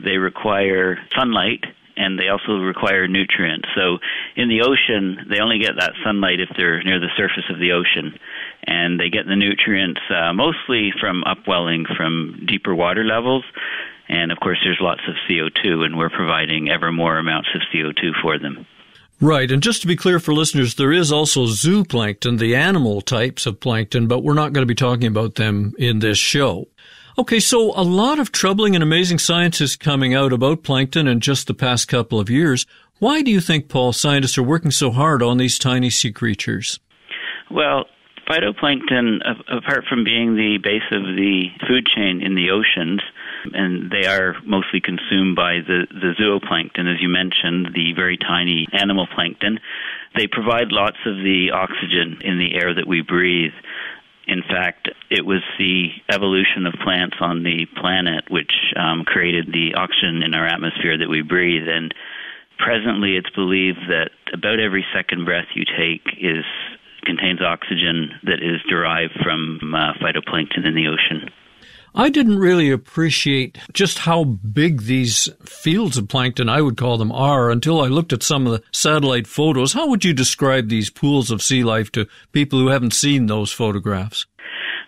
they require sunlight, and they also require nutrients. So in the ocean, they only get that sunlight if they're near the surface of the ocean. And they get the nutrients mostly from upwelling from deeper water levels. And, of course, there's lots of CO2, and we're providing ever more amounts of CO2 for them. Right, and just to be clear for listeners, there is also zooplankton, the animal types of plankton, but we're not going to be talking about them in this show. Okay, so a lot of troubling and amazing science is coming out about plankton in just the past couple of years. Why do you think, Paul, scientists are working so hard on these tiny sea creatures? Well, phytoplankton, apart from being the base of the food chain in the oceans, and they are mostly consumed by the zooplankton, as you mentioned, the very tiny animal plankton, they provide lots of the oxygen in the air that we breathe. In fact, it was the evolution of plants on the planet which created the oxygen in our atmosphere that we breathe. And presently it's believed that about every second breath you take contains oxygen that is derived from phytoplankton in the ocean. I didn't really appreciate just how big these fields of plankton, I would call them, are until I looked at some of the satellite photos. How would you describe these pools of sea life to people who haven't seen those photographs?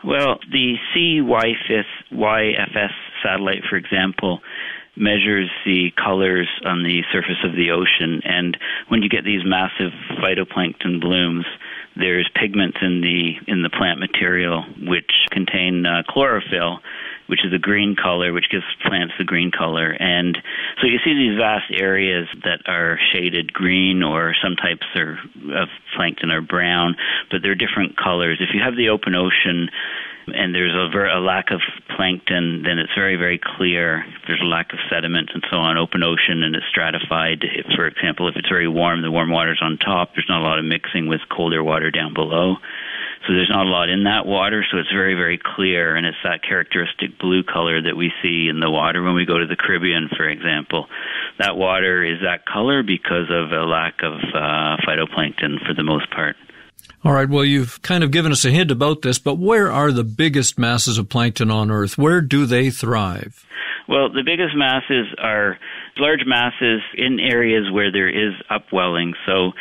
Well, the CYFS satellite, for example, measures the colors on the surface of the ocean, and when you get these massive phytoplankton blooms, there's pigments in the plant material which contain chlorophyll, which is a green color, which gives plants the green color. And so you see these vast areas that are shaded green, or some types of plankton are brown, but they're different colors. If you have the open ocean, and there's a lack of plankton, then it's very, very clear. If there's a lack of sediment and so on, open ocean, and it's stratified. If, for example, if it's very warm, the warm water's on top. There's not a lot of mixing with colder water down below. So there's not a lot in that water, so it's very, very clear, and it's that characteristic blue color that we see in the water when we go to the Caribbean, for example. That water is that color because of a lack of phytoplankton for the most part. All right, well, you've kind of given us a hint about this, but where are the biggest masses of plankton on Earth? Where do they thrive? Well, the biggest masses are large masses in areas where there is upwelling. So,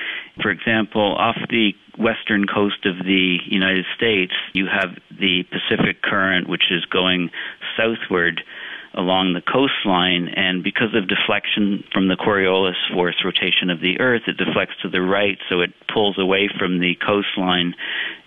for example, off the western coast of the United States, you have the Pacific Current, which is going southward along the coastline, and because of deflection from the Coriolis force rotation of the Earth, it deflects to the right, so it pulls away from the coastline,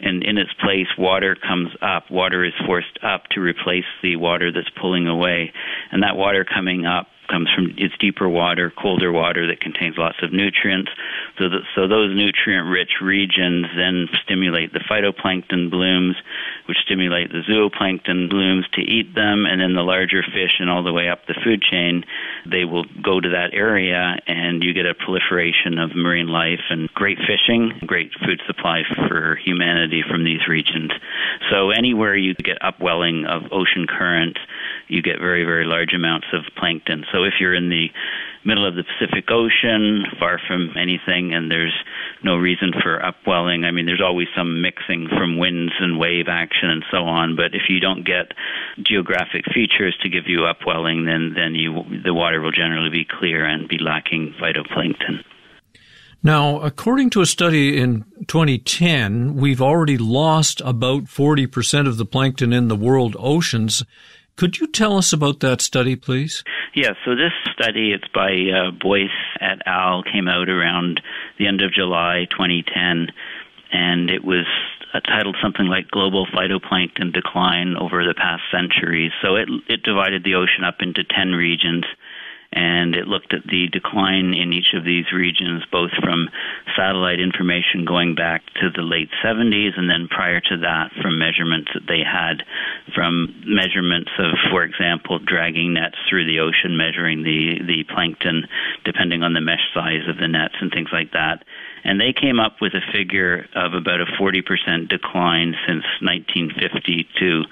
and in its place, water comes up. Water is forced up to replace the water that's pulling away, and that water coming up comes from its deeper water, colder water that contains lots of nutrients. So those nutrient-rich regions then stimulate the phytoplankton blooms, which stimulate the zooplankton blooms to eat them, and then the larger fish and all the way up the food chain, they will go to that area, and you get a proliferation of marine life and great fishing, great food supply for humanity from these regions. So anywhere you get upwelling of ocean currents, you get very, very large amounts of plankton. So if you're in the middle of the Pacific Ocean, far from anything, and there's no reason for upwelling, I mean, there's always some mixing from winds and wave action and so on, but if you don't get geographic features to give you upwelling, then the water will generally be clear and be lacking phytoplankton. Now, according to a study in 2010, we've already lost about 40% of the plankton in the world oceans. Could you tell us about that study, please? Yeah, so this study, it's by Boyce et al., came out around the end of July 2010, and it was titled something like Global Phytoplankton Decline Over the Past Centuries. So it divided the ocean up into 10 regions, and it looked at the decline in each of these regions, both from satellite information going back to the late 70s, and then prior to that from measurements that they had from measurements of, for example, dragging nets through the ocean, measuring the plankton depending on the mesh size of the nets and things like that. And they came up with a figure of about a 40% decline since 1950 to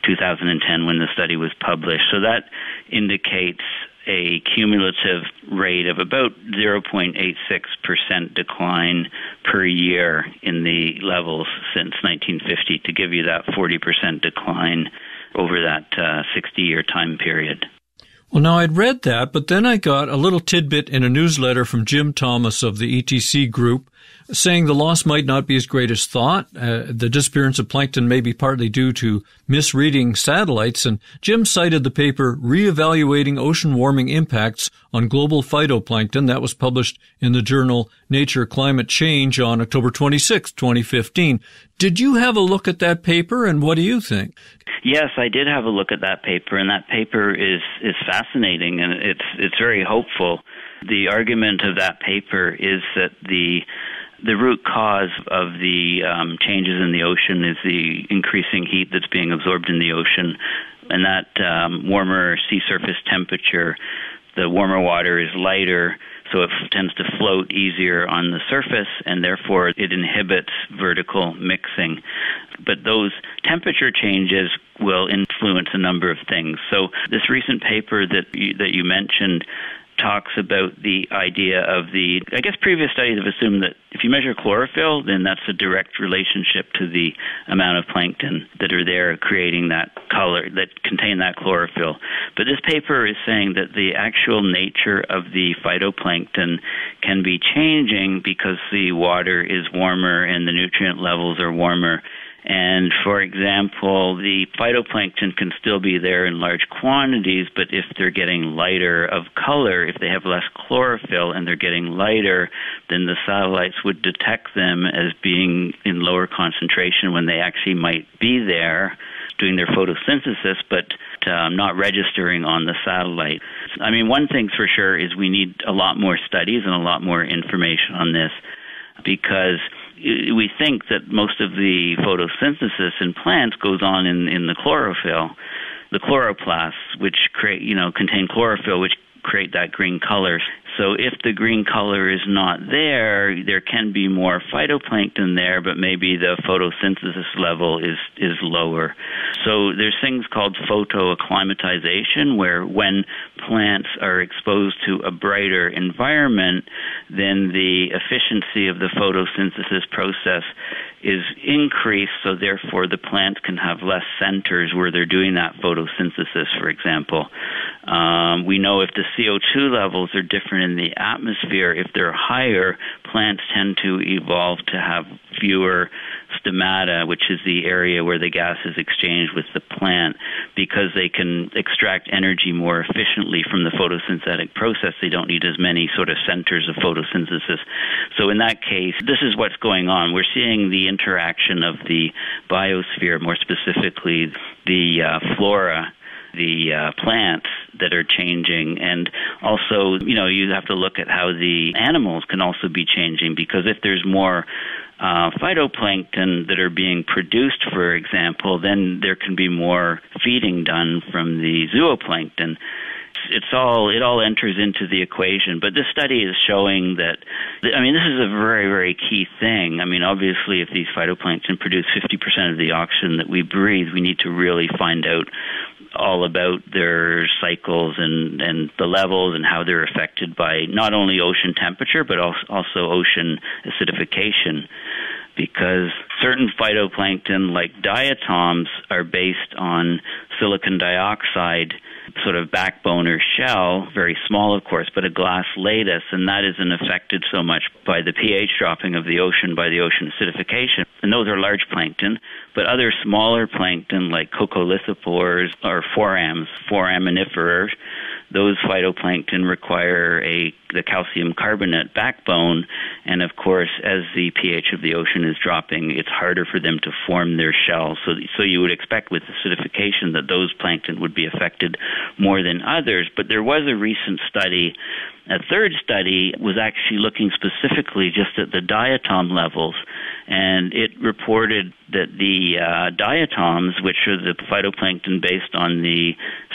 2010 when the study was published. So that indicates a cumulative rate of about 0.86% decline per year in the levels since 1950 to give you that 40% decline over that 60-year time period. Well, now I'd read that, but then I got a little tidbit in a newsletter from Jim Thomas of the ETC group saying the loss might not be as great as thought. The disappearance of plankton may be partly due to misreading satellites, and Jim cited the paper Reevaluating Ocean Warming Impacts on Global Phytoplankton that was published in the journal Nature Climate Change on October 26, 2015. Did you have a look at that paper, and what do you think? Yes, I did have a look at that paper, and that paper is fascinating, and it's very hopeful. The argument of that paper is that the root cause of the changes in the ocean is the increasing heat that's being absorbed in the ocean, and that warmer sea surface temperature, the warmer water is lighter, so it tends to float easier on the surface, and therefore it inhibits vertical mixing. But those temperature changes will influence a number of things. So this recent paper that you mentioned talks about the idea of previous studies have assumed that if you measure chlorophyll, then that's a direct relationship to the amount of plankton that are there creating that color, that contain that chlorophyll. But this paper is saying that the actual nature of the phytoplankton can be changing because the water is warmer and the nutrient levels are warmer. And, for example, the phytoplankton can still be there in large quantities, but if they're getting lighter of color, if they have less chlorophyll and they're getting lighter, then the satellites would detect them as being in lower concentration when they actually might be there doing their photosynthesis, but not registering on the satellite. I mean, one thing's for sure is we need a lot more studies and a lot more information on this, because we think that most of the photosynthesis in plants goes on in the chlorophyll, the chloroplasts, which contain chlorophyll, which create that green color. So if the green color is not there, there can be more phytoplankton there, but maybe the photosynthesis level is lower. So there's things called photoacclimatization, where when plants are exposed to a brighter environment, then the efficiency of the photosynthesis process is increased, so therefore the plants can have less centers where they're doing that photosynthesis, for example. We know if the CO2 levels are different in the atmosphere, if they're higher, plants tend to evolve to have fewer stomata, which is the area where the gas is exchanged with the plant, because they can extract energy more efficiently from the photosynthetic process. They don't need as many sort of centers of photosynthesis. So in that case, this is what's going on. We're seeing the interaction of the biosphere, more specifically the flora, the plants that are changing. And also, you have to look at how the animals can also be changing, because if there's more phytoplankton that are being produced, for example, then there can be more feeding done from the zooplankton. It all enters into the equation. But this study is showing that, this is a very, very key thing. Obviously, if these phytoplankton produce 50% of the oxygen that we breathe, we need to really find out all about their cycles and the levels and how they're affected by not only ocean temperature, but also ocean acidification. Because certain phytoplankton, like diatoms, are based on silicon dioxide sort of backbone or shell, very small, of course, but a glass lattice, and that isn't affected so much by the pH dropping of the ocean, by the ocean acidification. And those are large plankton, but other smaller plankton like coccolithopores or foraminifera, those phytoplankton require the calcium carbonate backbone, and of course, as the pH of the ocean is dropping, it's harder for them to form their shells. So you would expect with acidification that those plankton would be affected more than others. But there was a recent study. A third study was actually looking specifically just at the diatom levels, and it reported that the diatoms, which are the phytoplankton based on the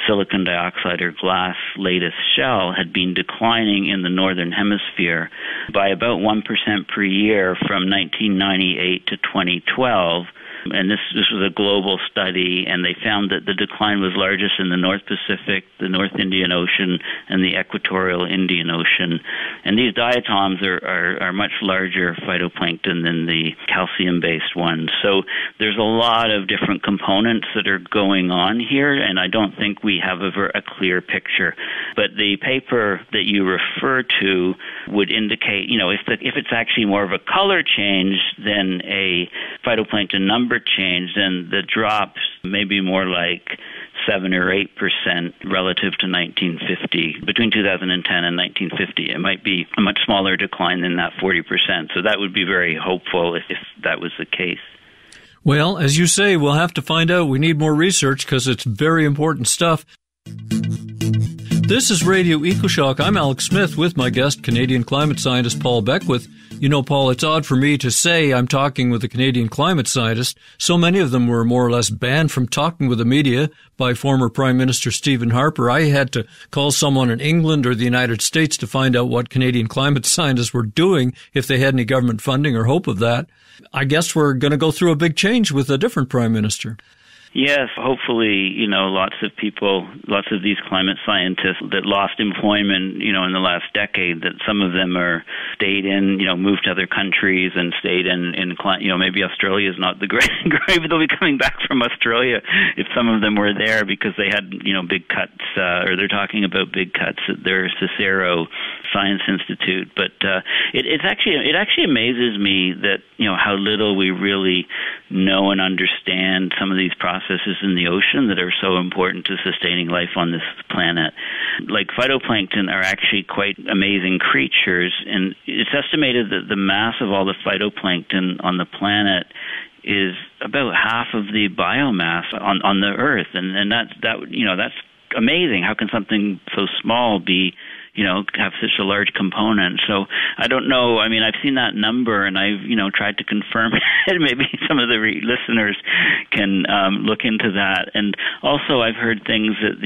silicon dioxide or glass lattice shell, had been declining in the northern hemisphere by about 1% per year from 1998 to 2012. And this was a global study, and they found that the decline was largest in the North Pacific, the North Indian Ocean, and the equatorial Indian Ocean. And these diatoms are much larger phytoplankton than the calcium-based ones. So there's a lot of different components that are going on here, and I don't think we have a clear picture. But the paper that you refer to would indicate, if it's actually more of a color change than a phytoplankton number change, then the drops may be more like 7 or 8% relative to 1950. Between 2010 and 1950, it might be a much smaller decline than that 40%. So that would be very hopeful if that was the case. Well, as you say, we'll have to find out. We need more research because it's very important stuff. This is Radio EcoShock. I'm Alex Smith with my guest, Canadian climate scientist Paul Beckwith. Paul, it's odd for me to say I'm talking with a Canadian climate scientist. So many of them were more or less banned from talking with the media by former Prime Minister Stephen Harper. I had to call someone in England or the United States to find out what Canadian climate scientists were doing, if they had any government funding or hope of that. I guess we're going to go through a big change with a different Prime Minister. Yes, hopefully, lots of people, lots of these climate scientists that lost employment, in the last decade, that some of them are stayed in, moved to other countries and stayed in maybe Australia is not the great, they'll be coming back from Australia if some of them were there because they had, big cuts, or they're talking about big cuts at their Cicero Science Institute. But it actually amazes me that, how little we really know and understand some of these processes in the ocean that are so important to sustaining life on this planet. Like phytoplankton are actually quite amazing creatures, and it's estimated that the mass of all the phytoplankton on the planet is about half of the biomass on the Earth, and that's amazing. How can something so small be have such a large component. So I don't know. I mean, I've seen that number, and I've tried to confirm it. Maybe some of the listeners can look into that. And also, I've heard things that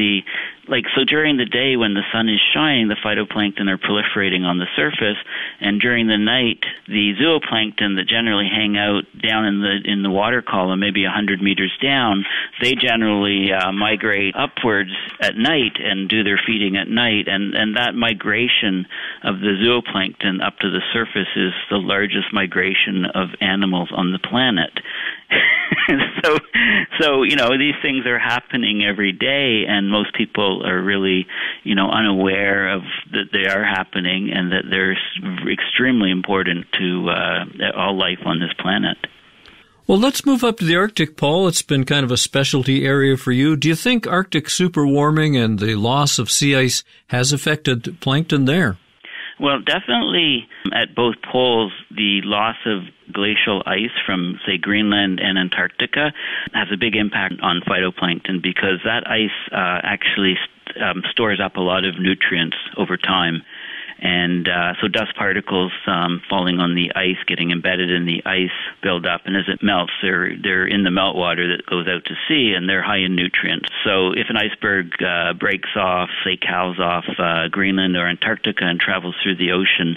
so during the day when the sun is shining, the phytoplankton are proliferating on the surface, and during the night, the zooplankton that generally hang out down in the water column, maybe 100 meters down, they generally migrate upwards at night and do their feeding at night, and that migration of the zooplankton up to the surface is the largest migration of animals on the planet. So these things are happening every day, and most people are really unaware of that they are happening, and that they're extremely important to all life on this planet. Well, let's move up to the Arctic, Paul. It's been kind of a specialty area for you. Do you think Arctic superwarming and the loss of sea ice has affected plankton there? Well, definitely at both poles, the loss of glacial ice from, say, Greenland and Antarctica has a big impact on phytoplankton, because that ice actually stores up a lot of nutrients over time. And so dust particles falling on the ice, getting embedded in the ice, build up, and as it melts, they're in the meltwater that goes out to sea, and they're high in nutrients. So if an iceberg breaks off, say cows off Greenland or Antarctica and travels through the ocean,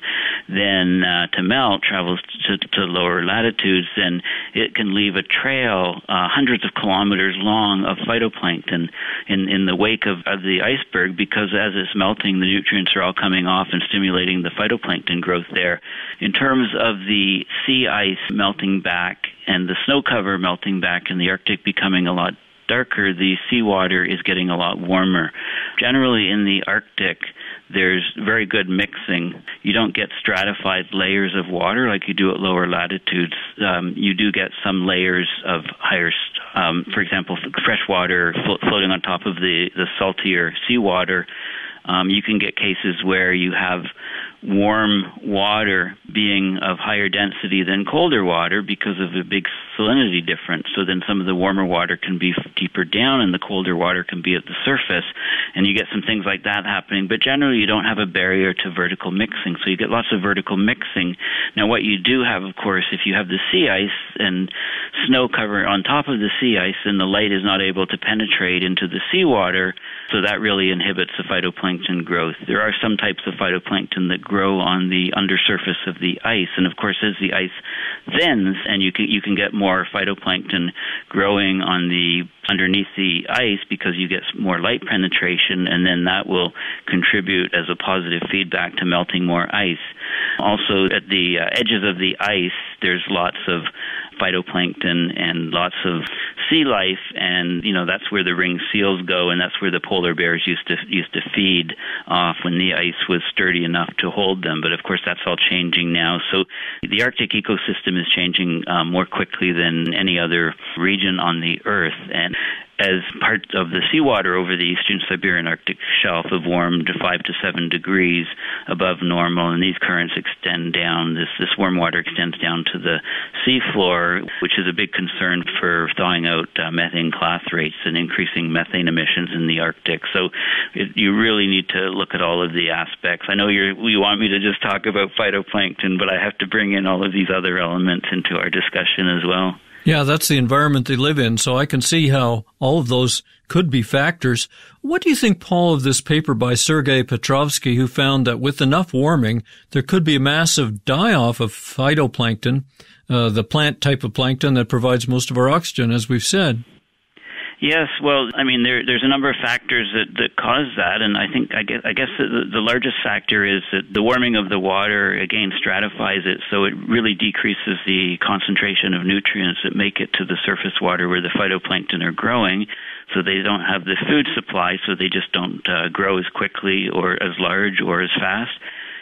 then to melt, travels to lower latitudes, then it can leave a trail hundreds of kilometers long of phytoplankton in the wake of the iceberg, because as it's melting, the nutrients are all coming off and stimulating the phytoplankton growth there. In terms of the sea ice melting back and the snow cover melting back and the Arctic becoming a lot darker, the seawater is getting a lot warmer. Generally in the Arctic, there's very good mixing. You don't get stratified layers of water like you do at lower latitudes. You do get some layers of higher, for example, fresh water floating on top of the saltier seawater. You can get cases where you have warm water being of higher density than colder water because of a big salinity difference. So then some of the warmer water can be deeper down and the colder water can be at the surface. And you get some things like that happening. But generally you don't have a barrier to vertical mixing. So you get lots of vertical mixing. Now what you do have, of course, if you have the sea ice and snow cover on top of the sea ice, then the light is not able to penetrate into the seawater. So that really inhibits the phytoplankton growth. There are some types of phytoplankton that grow on the undersurface of the ice, and of course, as the ice thins, and you can get more phytoplankton growing on the underneath the ice because you get more light penetration, and then that will contribute as a positive feedback to melting more ice. Also, at the edges of the ice, there's lots of phytoplankton and lots of sea life, and that's where the ringed seals go, and that's where the polar bears used to feed off when the ice was sturdy enough to hold them. But of course, that's all changing now. So the Arctic ecosystem is changing more quickly than any other region on the Earth, and as part of the seawater over the eastern Siberian Arctic shelf have warmed to 5 to 7 degrees above normal, and these currents extend down. This warm water extends down to the seafloor, which is a big concern for thawing out methane clathorates and increasing methane emissions in the Arctic. So you really need to look at all of the aspects. I know you want me to just talk about phytoplankton, but I have to bring in all of these other elements into our discussion as well. Yeah, that's the environment they live in, so I can see how all of those could be factors. What do you think, Paul, of this paper by Sergei Petrovsky, who found that with enough warming, there could be a massive die-off of phytoplankton, the plant type of plankton that provides most of our oxygen, as we've said? Yes, well, I mean, there's a number of factors that cause that, and I guess the largest factor is that the warming of the water, again, stratifies it, so it really decreases the concentration of nutrients that make it to the surface water where the phytoplankton are growing, so they don't have the food supply, so they just don't grow as quickly or as large or as fast.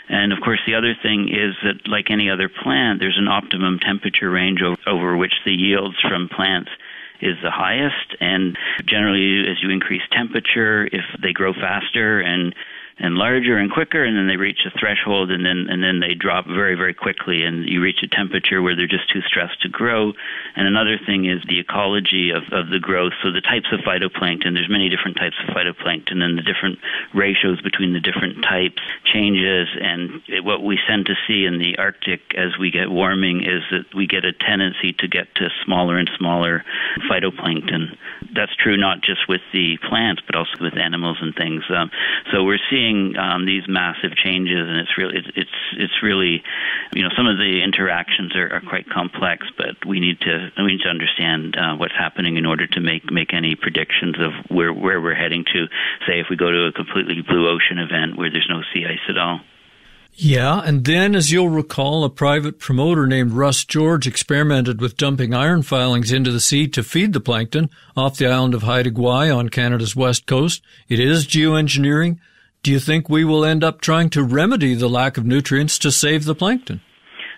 And, of course, the other thing is that, like any other plant, there's an optimum temperature range over which the yields from plants is the highest, and generally as you increase temperature, if they grow faster and and larger and quicker, and then they reach a threshold, and then they drop very, very quickly, and you reach a temperature where they're just too stressed to grow. And another thing is the ecology of the growth. So the types of phytoplankton, there's many different types of phytoplankton, and the different ratios between the different types changes. And what we tend to see in the Arctic as we get warming is that we get a tendency to get to smaller and smaller phytoplankton. That's true not just with the plants, but also with animals and things. So we're seeing these massive changes, and it's really, some of the interactions are quite complex, but we need to understand what's happening in order to make any predictions of where we're heading to. Say if we go to a completely blue ocean event where there's no sea ice at all. Yeah, and then, as you'll recall, a private promoter named Russ George experimented with dumping iron filings into the sea to feed the plankton off the island of Haida Gwaii on Canada's west coast. It is geoengineering. Do you think we will end up trying to remedy the lack of nutrients to save the plankton?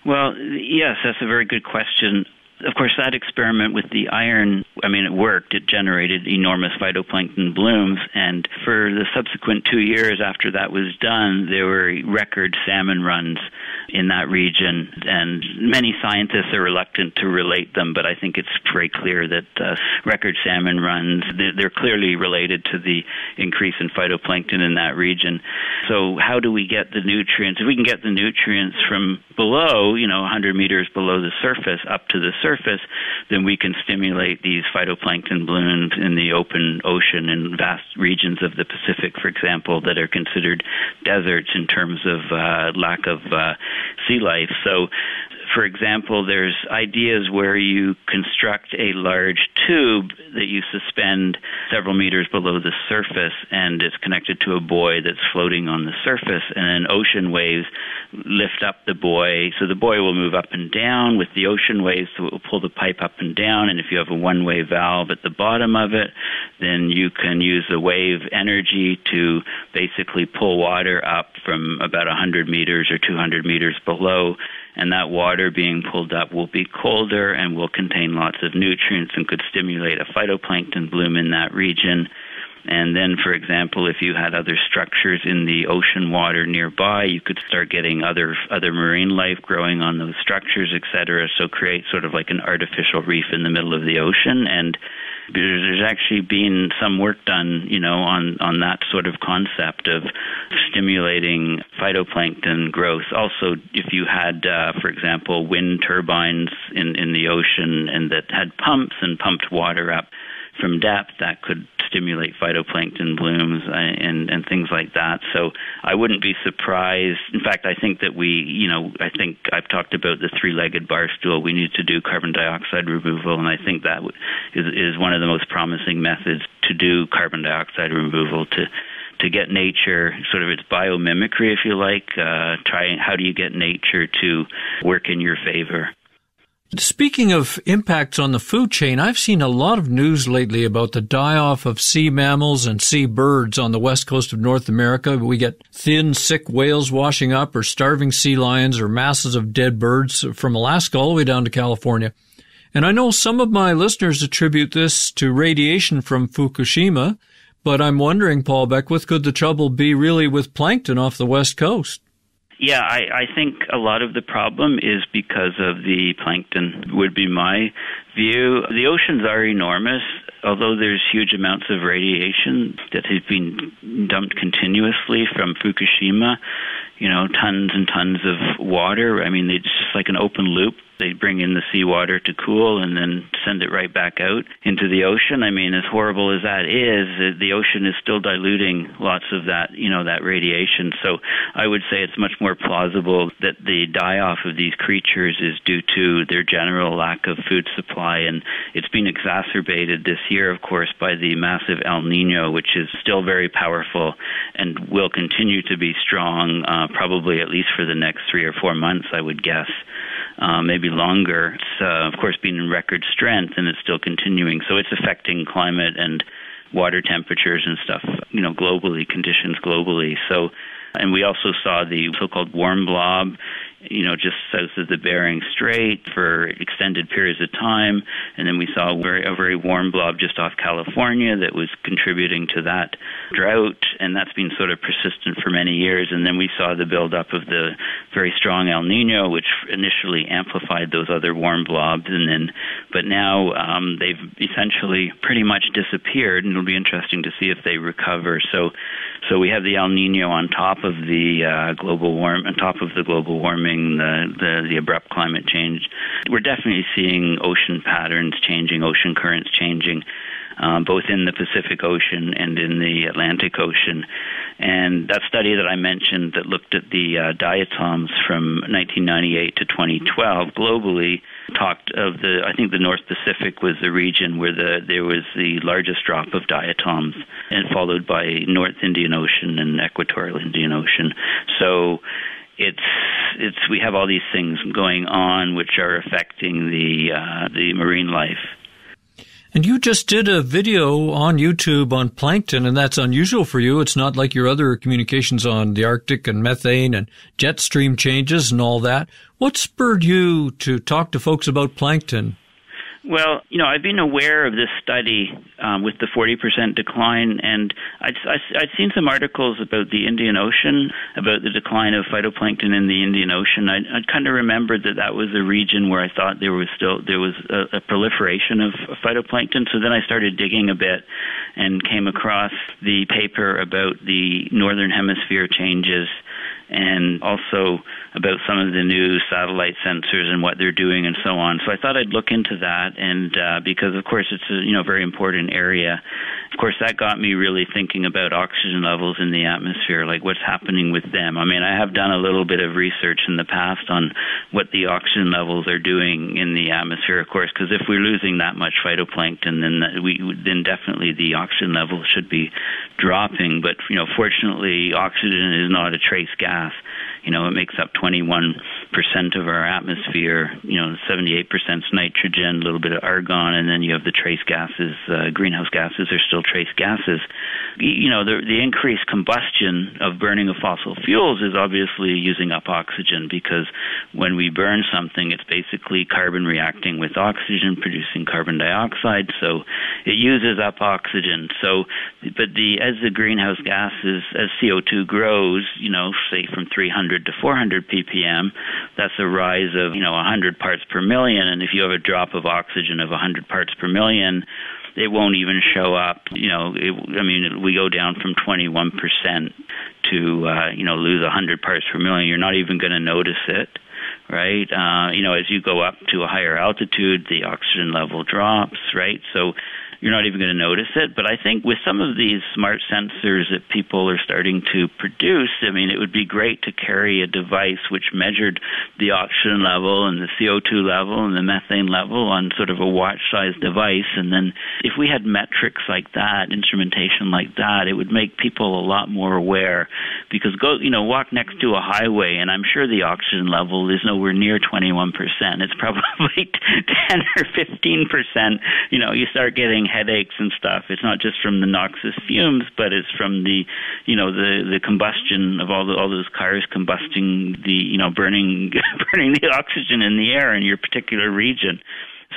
Well, yes, that's a very good question. Of course, that experiment with the iron, it worked. It generated enormous phytoplankton blooms, and for the subsequent 2 years after that was done, there were record salmon runs in that region, and many scientists are reluctant to relate them, but I think it's very clear that record salmon runs, they're clearly related to the increase in phytoplankton in that region. So how do we get the nutrients? If we can get the nutrients from below, 100 meters below the surface up to the surface, then we can stimulate these phytoplankton blooms in the open ocean in vast regions of the Pacific, for example, that are considered deserts in terms of lack of sea life. So, for example, there's ideas where you construct a large tube that you suspend several meters below the surface, and it's connected to a buoy that's floating on the surface, and then ocean waves lift up the buoy. So the buoy will move up and down with the ocean waves, so it will pull the pipe up and down, and if you have a one-way valve at the bottom of it, then you can use the wave energy to basically pull water up from about 100 meters or 200 meters below, and that water being pulled up will be colder and will contain lots of nutrients and could stimulate a phytoplankton bloom in that region. And then, for example, if you had other structures in the ocean water nearby, you could start getting other marine life growing on those structures, etc. So create sort of like an artificial reef in the middle of the ocean. And there's actually been some work done, on that sort of concept of stimulating phytoplankton growth. Also, if you had, for example, wind turbines in the ocean and that had pumps and pumped water up from depth, that could stimulate phytoplankton blooms and things like that. So I wouldn't be surprised. In fact, I think that I think I've talked about the three-legged bar stool. We need to do carbon dioxide removal, and I think that is one of the most promising methods to do carbon dioxide removal, to get nature, sort of its biomimicry, if you like. How do you get nature to work in your favor? Speaking of impacts on the food chain, I've seen a lot of news lately about the die-off of sea mammals and sea birds on the west coast of North America. We get thin, sick whales washing up, or starving sea lions, or masses of dead birds from Alaska all the way down to California. And I know some of my listeners attribute this to radiation from Fukushima, but I'm wondering, Paul Beckwith, could the trouble be really with plankton off the west coast? Yeah, I think a lot of the problem is because of the plankton, would be my view. The oceans are enormous, although there's huge amounts of radiation that has been dumped continuously from Fukushima, tons and tons of water. It's just like an open loop. They bring in the seawater to cool and then send it right back out into the ocean. As horrible as that is, the ocean is still diluting lots of that, that radiation. So I would say it's much more plausible that the die-off of these creatures is due to their general lack of food supply. And it's been exacerbated this year, of course, by the massive El Nino, which is still very powerful and will continue to be strong, probably at least for the next 3 or 4 months, I would guess. Maybe longer. It's, of course, been in record strength, and it's still continuing. So it's affecting climate and water temperatures and stuff, globally, conditions globally. So And we also saw the so-called warm blob, just south of the Bering Strait for extended periods of time. And then we saw a very warm blob just off California that was contributing to that drought, and that's been sort of persistent for many years. And then we saw the buildup of the very strong El Nino, which initially amplified those other warm blobs, but now they've essentially pretty much disappeared, and it'll be interesting to see if they recover. So we have the El Nino on top of the global warming, the abrupt climate change. We're definitely seeing ocean patterns changing, ocean currents changing, both in the Pacific Ocean and in the Atlantic Ocean. And that study that I mentioned that looked at the diatoms from 1998 to 2012 globally talked of I think the North Pacific was the region where there was the largest drop of diatoms, and followed by North Indian Ocean and Equatorial Indian Ocean. So we have all these things going on which are affecting the marine life. And you just did a video on YouTube on plankton, and that's unusual for you. It's not like your other communications on the Arctic and methane and jet stream changes and all that. What spurred you to talk to folks about plankton? Well, I've been aware of this study with the 40% decline, and I'd seen some articles about the Indian Ocean, about the decline of phytoplankton in the Indian Ocean. I'd kind of remembered that was a region where I thought there was a proliferation of phytoplankton. So then I started digging a bit and came across the paper about the Northern Hemisphere changes, and also about some of the new satellite sensors and what they're doing and so on. So I thought I'd look into that, and because, of course, it's a very important area. Of course, that got me really thinking about oxygen levels in the atmosphere, like what's happening with them. I mean, I have done a little bit of research in the past on what the oxygen levels are doing in the atmosphere, of course, because if we're losing that much phytoplankton, then definitely the oxygen levels should be dropping. But, fortunately, oxygen is not a trace gas. It makes up 21% of our atmosphere, 78% nitrogen, a little bit of argon, and then you have the trace gases. Greenhouse gases are still trace gases. The increased combustion of burning of fossil fuels is obviously using up oxygen, because when we burn something, it's basically carbon reacting with oxygen, producing carbon dioxide, so it uses up oxygen. But as the greenhouse gases, as CO2 grows, say from 300 to 400 ppm, that's a rise of 100 parts per million. And if you have a drop of oxygen of 100 parts per million, it won't even show up. We go down from 21% to lose 100 parts per million. You're not even going to notice it, right? As you go up to a higher altitude, the oxygen level drops, right? So you're not even going to notice it. But I think with some of these smart sensors that people are starting to produce, it would be great to carry a device which measured the oxygen level and the CO2 level and the methane level on sort of a watch-sized device. And then if we had metrics like that, instrumentation like that, it would make people a lot more aware. Because walk next to a highway, and I'm sure the oxygen level is nowhere near 21%. It's probably 10 or 15%. You start getting headaches and stuff. It's not just from the noxious fumes, but it's from the combustion of all those cars combusting burning the oxygen in the air in your particular region.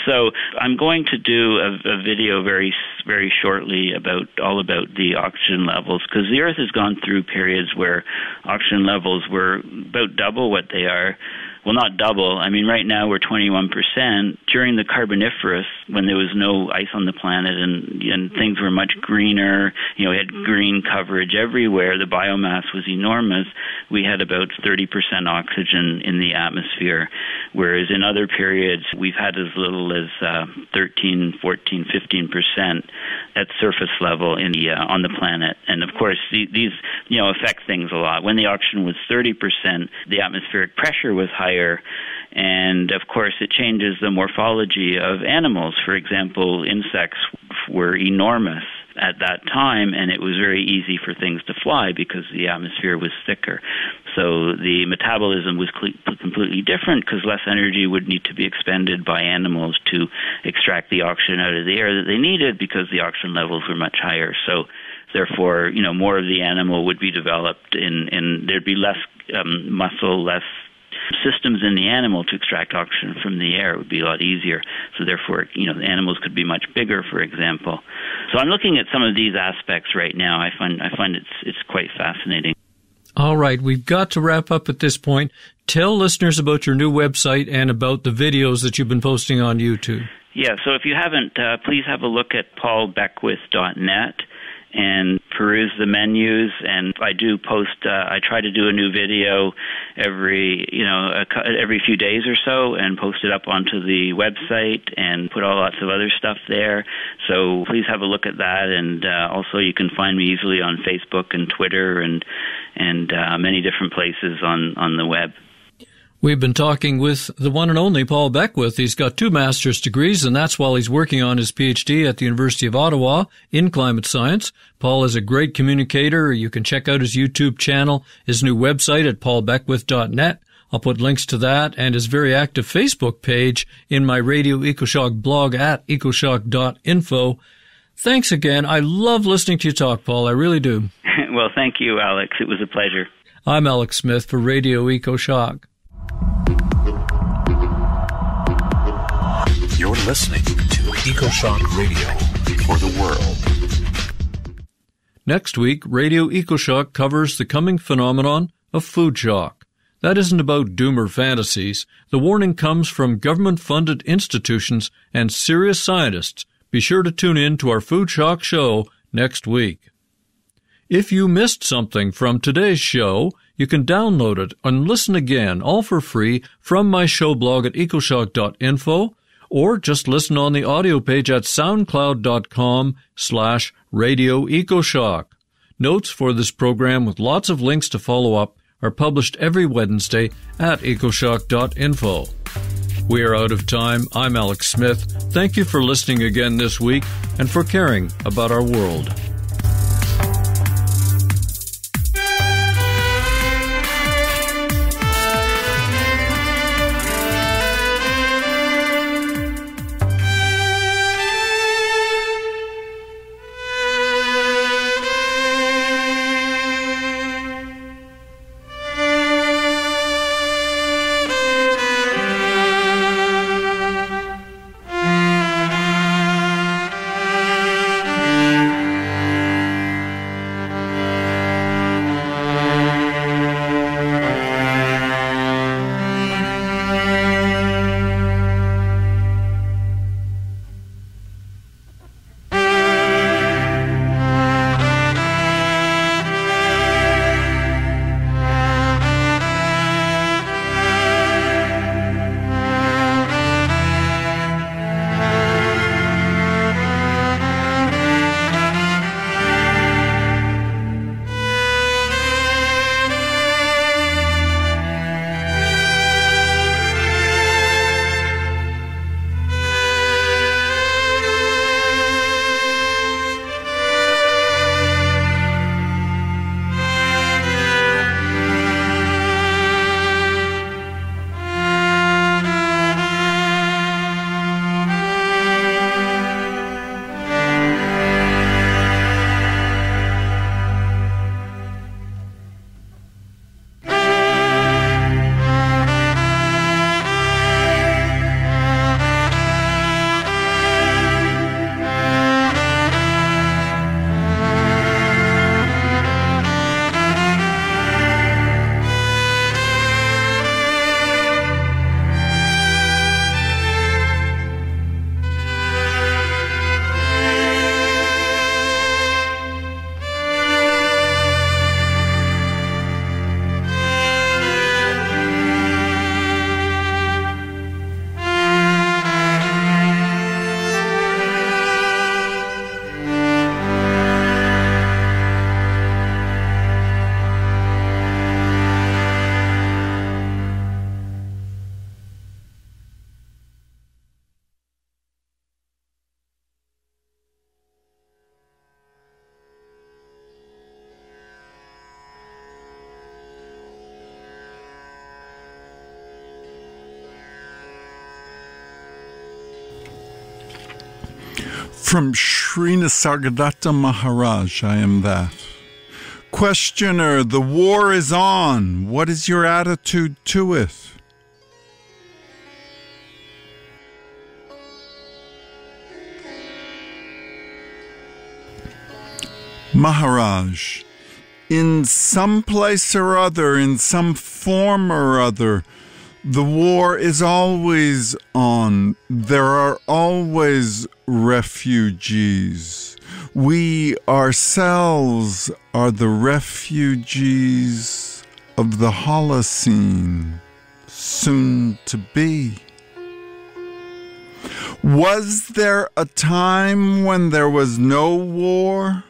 So I'm going to do a video very, very shortly about the oxygen levels, because the Earth has gone through periods where oxygen levels were about double what they are. Well, not double. Right now we're 21%. During the Carboniferous, when there was no ice on the planet and things were much greener, we had green coverage everywhere, the biomass was enormous, we had about 30% oxygen in the atmosphere, whereas in other periods we've had as little as 13, 14, 15% at surface level on the planet. And of course, these affect things a lot. When the oxygen was 30%, the atmospheric pressure was higher, and of course it changes the morphology of animals. For example, insects were enormous at that time, and it was very easy for things to fly because the atmosphere was thicker. So the metabolism was completely different, because less energy would need to be expended by animals to extract the oxygen out of the air that they needed, because the oxygen levels were much higher. So Therefore, more of the animal would be developed and there'd be less muscle, less systems in the animal to extract oxygen from the air. It would be a lot easier. So therefore, the animals could be much bigger, for example. So I'm looking at some of these aspects right now. I find it's quite fascinating. All right, we've got to wrap up at this point. Tell listeners about your new website and about the videos that you've been posting on YouTube. Yeah, so if you haven't, please have a look at paulbeckwith.net and peruse the menus. And I do post, I try to do a new video every few days or so and post it up onto the website and put lots of other stuff there. So please have a look at that. And also you can find me easily on Facebook and Twitter and many different places on the web. We've been talking with the one and only Paul Beckwith. He's got 2 master's degrees, and that's while he's working on his PhD at the University of Ottawa in climate science. Paul is a great communicator. You can check out his YouTube channel, his new website at paulbeckwith.net. I'll put links to that and his very active Facebook page in my Radio EcoShock blog at ecoshock.info. Thanks again. I love listening to you talk, Paul. I really do. Well, thank you, Alex. It was a pleasure. I'm Alex Smith for Radio EcoShock. You're listening to EcoShock Radio for the world. Next week, Radio EcoShock covers the coming phenomenon of food shock. That isn't about doom or fantasies. The warning comes from government-funded institutions and serious scientists. Be sure to tune in to our Food Shock show next week. If you missed something from today's show, you can download it and listen again, all for free, from my show blog at ecoshock.info, or just listen on the audio page at soundcloud.com/Radio EcoShock. Notes for this program with lots of links to follow up are published every Wednesday at ecoshock.info. We are out of time. I'm Alex Smith. Thank you for listening again this week and for caring about our world. From Sri Nisargadatta Maharaj, I am that. Questioner, the war is on. What is your attitude to it? Maharaj, in some place or other, in some form or other, the war is always on. There are always refugees. We ourselves are the refugees of the Holocene, soon to be. Was there a time when there was no war?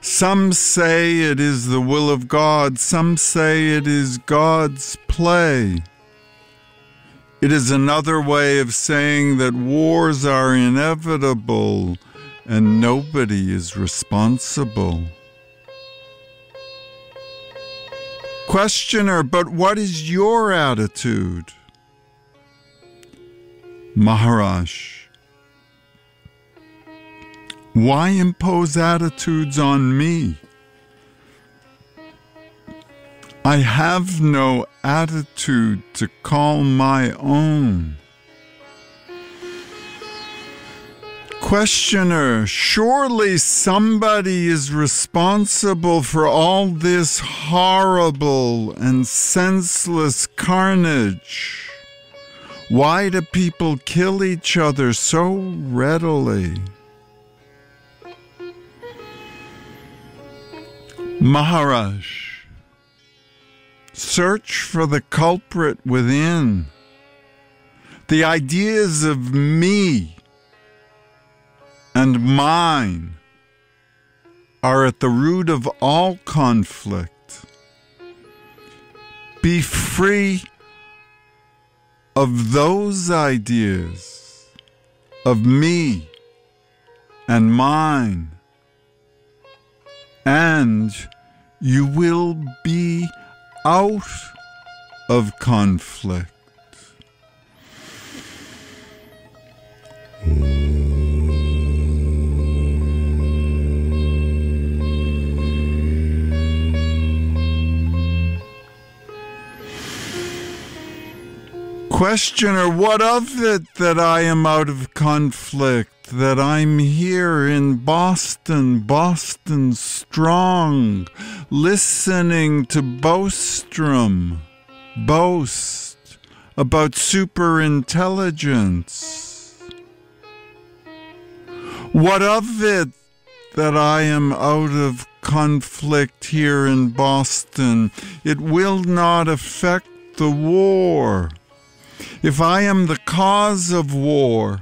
Some say it is the will of God. Some say it is God's play. It is another way of saying that wars are inevitable and nobody is responsible. Questioner, but what is your attitude? Maharaj, why impose attitudes on me? I have no attitude to call my own. Questioner, surely somebody is responsible for all this horrible and senseless carnage. Why do people kill each other so readily? Maharaj, search for the culprit within. The ideas of me and mine are at the root of all conflict. Be free of those ideas of me and mine, and you will be out of conflict. Questioner, what of it that I am out of conflict, that I'm here in Boston, Boston strong, listening to Bostrom boast about superintelligence? What of it that I am out of conflict here in Boston? It will not affect the war. If I am the cause of war,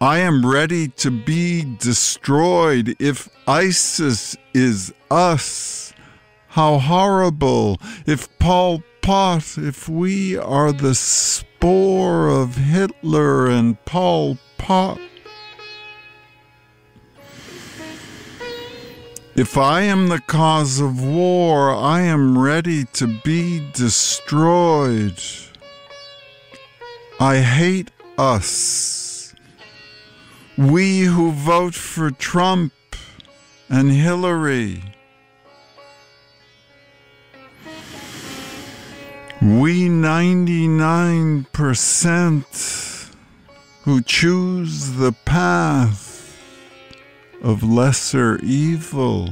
I am ready to be destroyed. If ISIS is us, how horrible. If Pol Pot, if we are the spore of Hitler and Pol Pot. If I am the cause of war, I am ready to be destroyed. I hate us. We who vote for Trump and Hillary. We 99% who choose the path of lesser evil.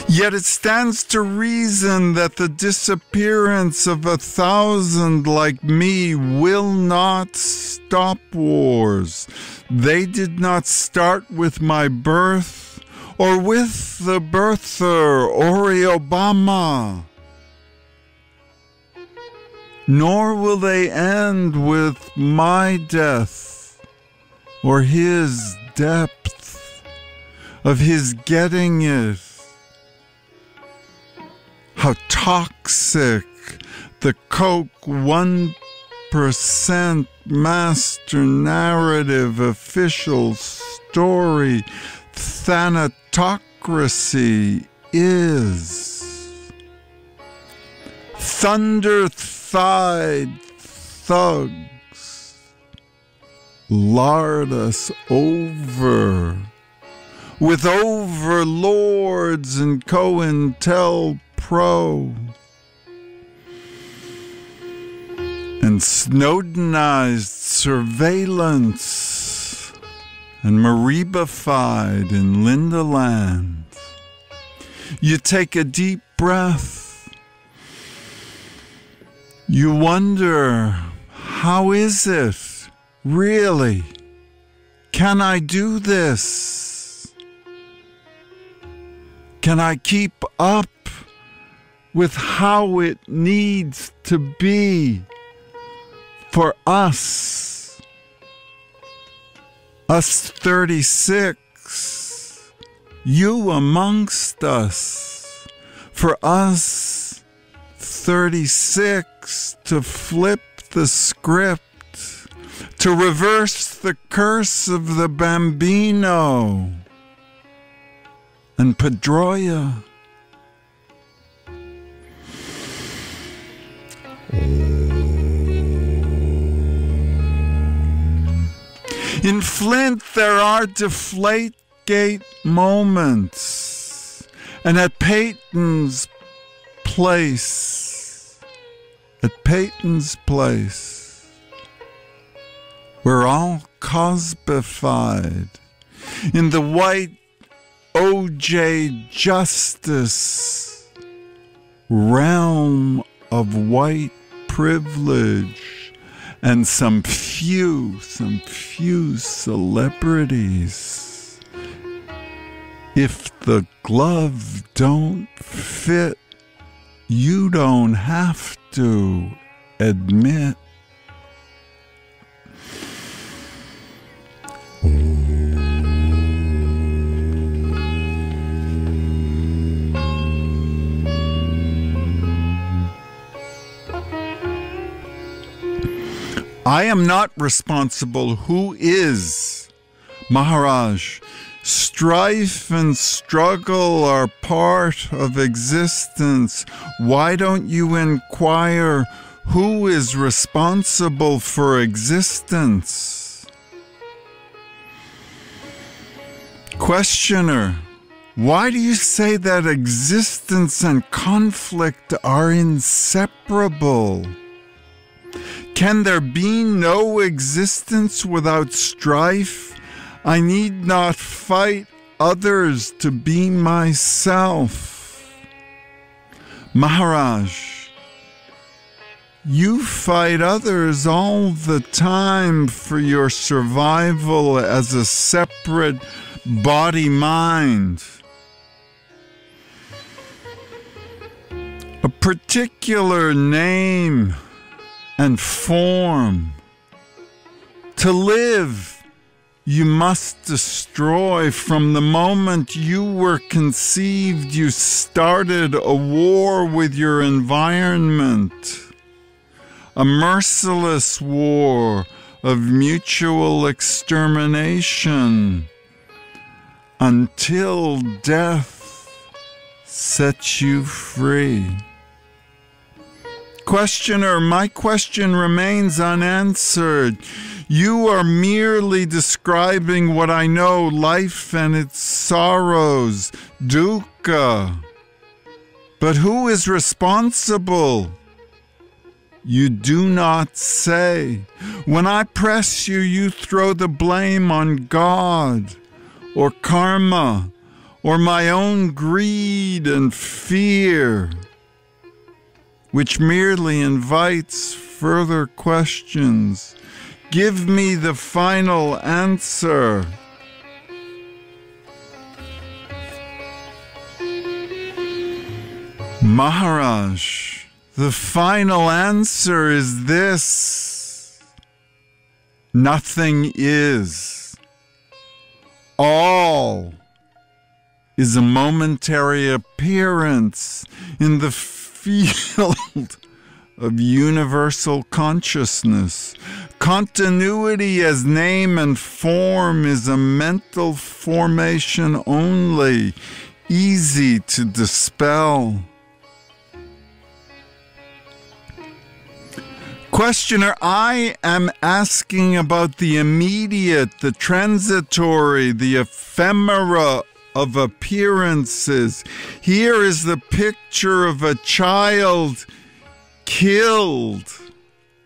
Yet it stands to reason that the disappearance of 1,000 like me will not stop wars. They did not start with my birth or with the birther or Obama. Nor will they end with my death or his depth of his getting it. How toxic the Coke 1% master narrative, official story, thanatocracy is. Thunder-thighed thugs lard us over with overlords and COINTELPRO and Snowdenized surveillance and Maribified in Lindaland. You take a deep breath. You wonder, how is it, really? Can I do this? Can I keep up with how it needs to be for us 36, you amongst us, for us 36 to flip the script, to reverse the curse of the Bambino and Pedroia. In Flint, there are Deflategate moments, and at Peyton's place, we're all Cosbified in the white O.J. Justice realm of white privilege. And some few celebrities. If the glove don't fit, you don't have to admit. I am not responsible. Who is? Maharaj, strife and struggle are part of existence. Why don't you inquire who is responsible for existence? Questioner, why do you say that existence and conflict are inseparable? Can there be no existence without strife? I need not fight others to be myself. Maharaj, you fight others all the time for your survival as a separate body-mind. A particular name and form. To live, you must destroy. From the moment you were conceived, you started a war with your environment, a merciless war of mutual extermination until death sets you free. Questioner, my question remains unanswered. You are merely describing what I know, life and its sorrows, dukkha. But who is responsible? You do not say. When I press you, you throw the blame on God, or karma, or my own greed and fear, which merely invites further questions. Give me the final answer. Maharaj, the final answer is this: nothing is. All is a momentary appearance in the field of universal consciousness. Continuity as name and form is a mental formation only, easy to dispel. Questioner, I am asking about the immediate, the transitory, the ephemera of appearances. Here is the picture of a child killed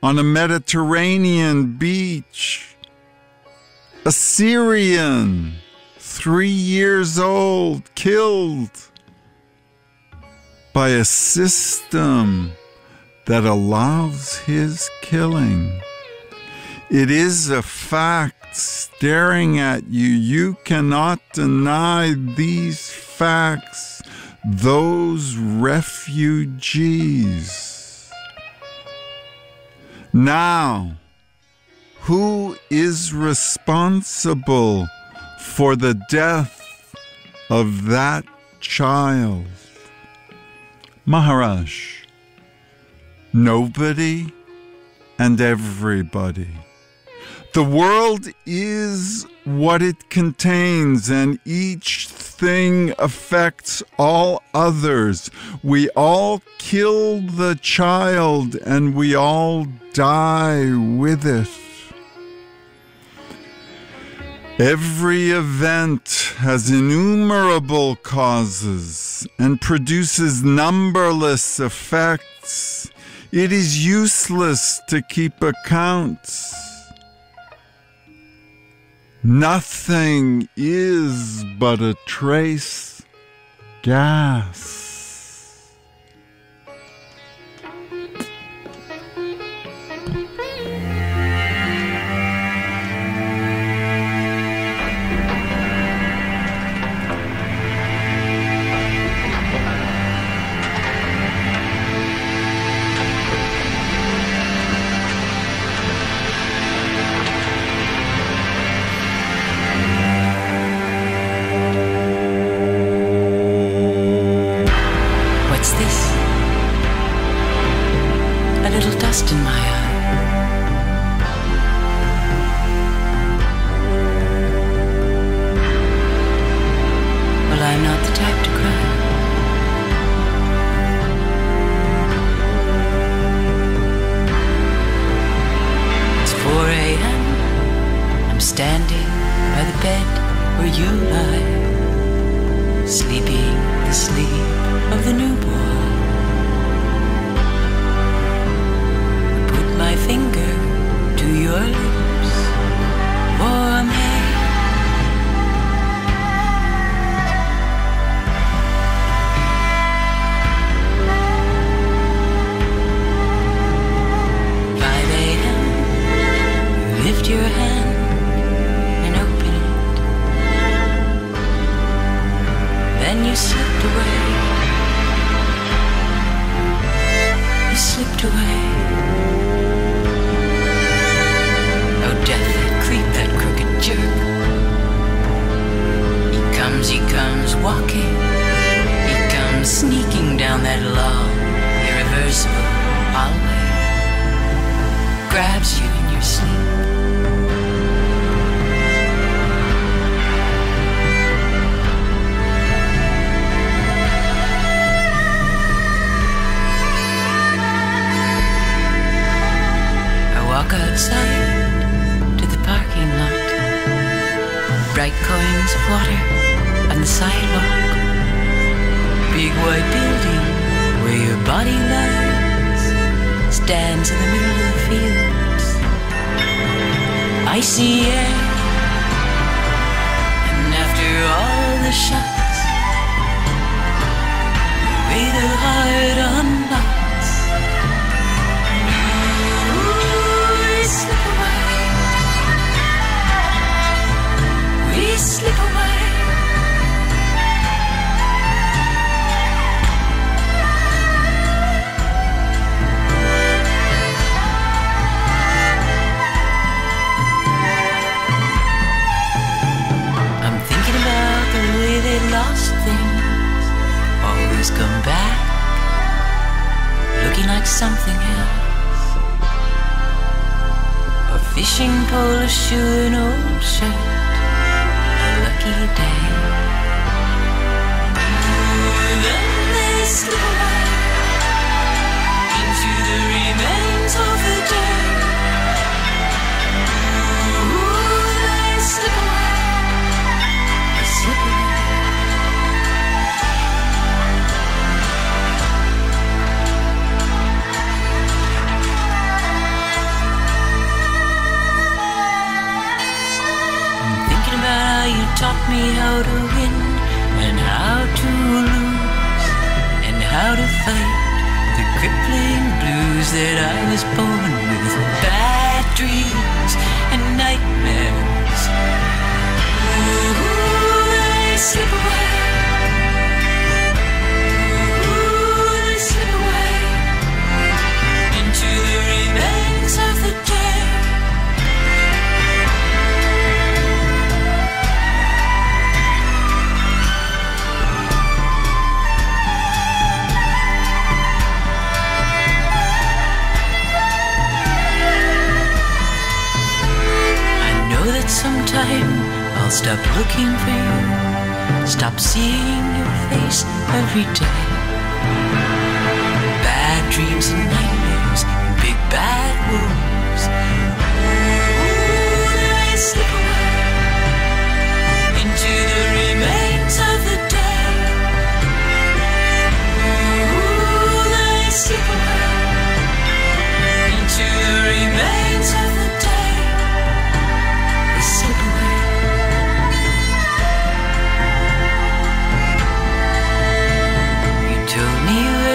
on a Mediterranean beach. A Syrian, 3 years old, killed by a system that allows his killing. It is a fact staring at you. You cannot deny these facts. Those refugees. Now, who is responsible for the death of that child? Maharaj. Nobody and everybody. The world is what it contains, and each thing affects all others. We all kill the child, and we all die with it. Every event has innumerable causes and produces numberless effects. It is useless to keep accounts. Nothing is but a trace gas. In my eye. Well, I'm not the type to cry. It's 4 a.m. I'm standing by the bed where you lie, sleeping the sleep of the newborn. My finger to your lips, warm hair. By 5 a.m. you lift your hand and open it. Then you slipped away. You slipped away. Death, that creep, that crooked jerk. He comes walking. He comes sneaking down that long, irreversible hallway. Grabs you in your sleep. I walk outside to the parking lot. Bright coins of water on the sidewalk. Big white building where your body lies stands in the middle of the fields. Icy air, and after all the shots, the way the heart unlocks. Ooh, we slip away. We slip away. I'm thinking about the way they lost things, always come back, looking like something else. A fishing pole, a shoe, an old shirt, a lucky day. Then they slip away into the remains of the day. They slip away, slip away. You taught me how to win and how to lose and how to fight the crippling blues that I was born with. Bad dreams and nightmares. Ooh, they slip away. Ooh, they slip away into the remains of the day. Sometime I'll stop looking for you, stop seeing your face every day. Bad dreams and nightmares, big bad wolves. Ooh, they slip away into the remains of the day. Ooh, they slip away into the remains of the day.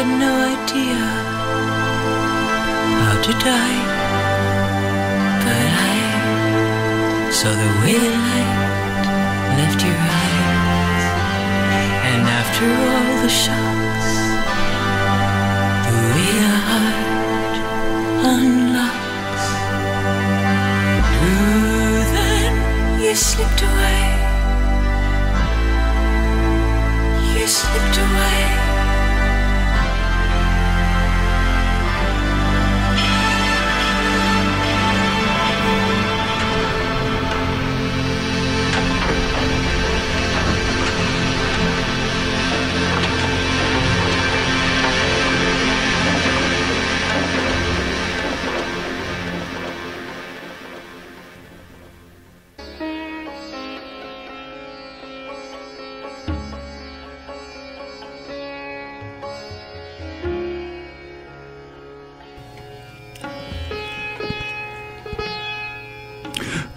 No idea how to die, but I saw the way the light left your eyes, and after all the shocks, the way the heart unlocks. Ooh, then you slipped away, you slipped away.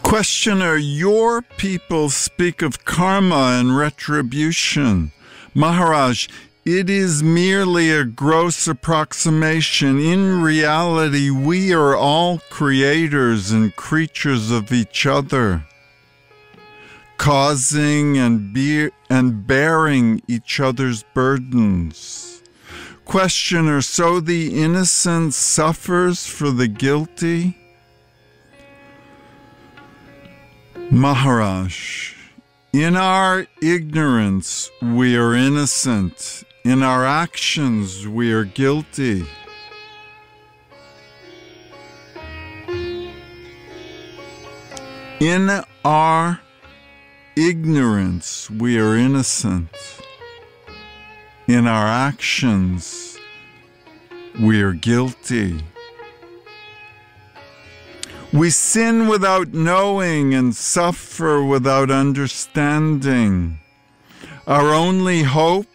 Questioner, your people speak of karma and retribution. Maharaj, it is merely a gross approximation. In reality, we are all creators and creatures of each other, causing and bearing each other's burdens. Questioner, so the innocent suffers for the guilty? Maharaj, in our ignorance we are innocent. In our actions we are guilty. In our ignorance we are innocent. In our actions we are guilty. We sin without knowing and suffer without understanding. Our only hope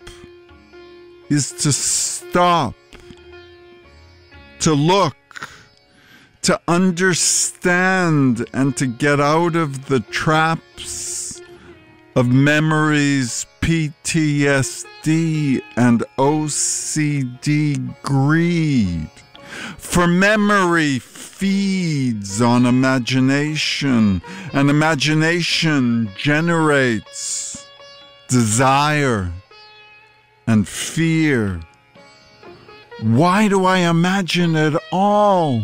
is to stop, to look, to understand, and to get out of the traps of memories, PTSD, and OCD greed. For memory feeds on imagination, and imagination generates desire and fear. Why do I imagine it all?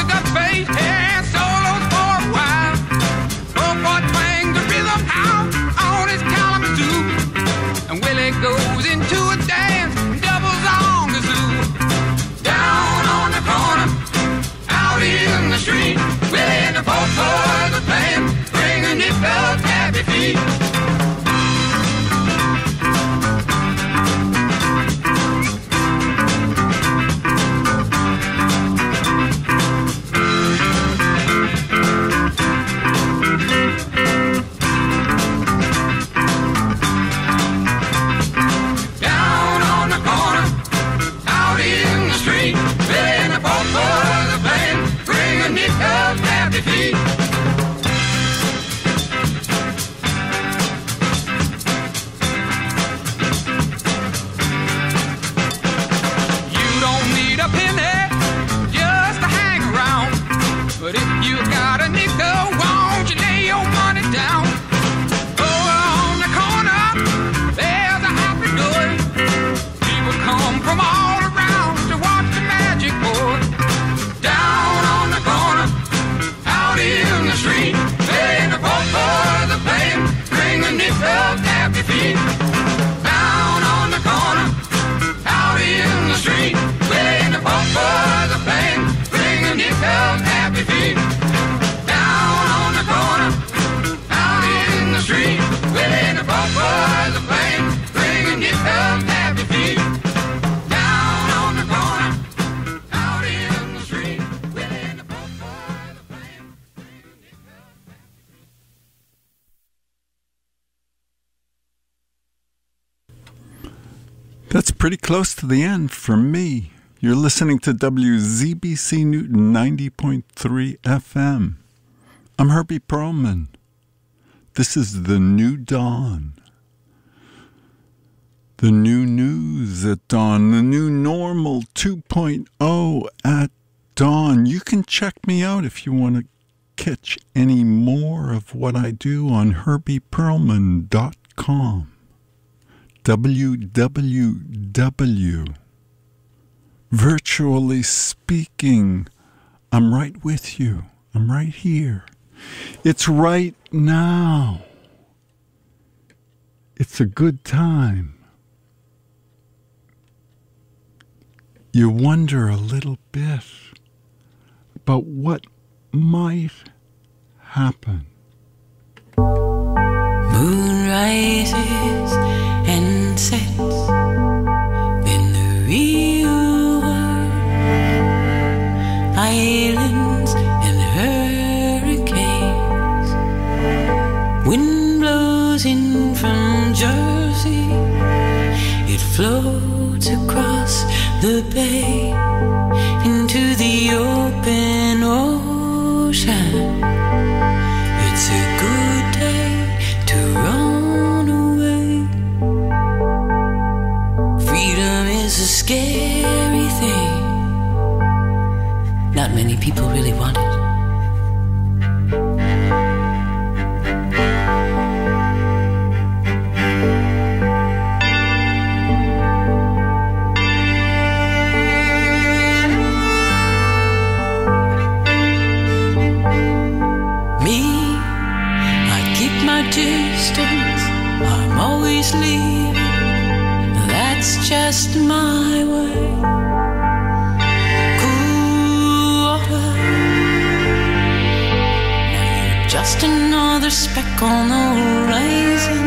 pick up bass and solos for a while. Oh-boy twang the rhythm out on his calamitoo. And Willie goes into a dance and doubles on the zoo. Down on the corner, out in the street, Willie and the both boys are playing, bringing it up happy feet. But if you got a nickel, won't you lay your money down? Over on the corner, there's a happy door. People come from all around to watch the magic board. Down on the corner, out in the street, playing the folk boys are playing, bringing nickels, happy feet. Down on the corner, out in the street, playing the folk boys are playing, bringing nickels, happy feet. Down on the corner, out in the street, Willie and the folk boys are playing, bringing nickels, happy feet. Down on the corner, out in the street, Willie and the folk boys are playing, bringing nickels, happy feet. That's pretty close to the end for me. You're listening to WZBC Newton 90.3 FM. I'm Herbie Perlman. This is The New Dawn. The new news at dawn. The new normal 2.0 at dawn. You can check me out if you want to catch any more of what I do on herbieperlman.com. www. Virtually speaking, I'm right with you. I'm right here. It's right now. It's a good time. You wonder a little bit about what might happen. Moon rises and sets in the real world. Islands and hurricanes. Wind blows in from Jersey. It floats across the bay into the open ocean. It's a good day to run away. Freedom is a scary thing. Not many people really want it. Distance, I'm always leaving. That's just my way. Cool water. Now you're just another speck on the horizon.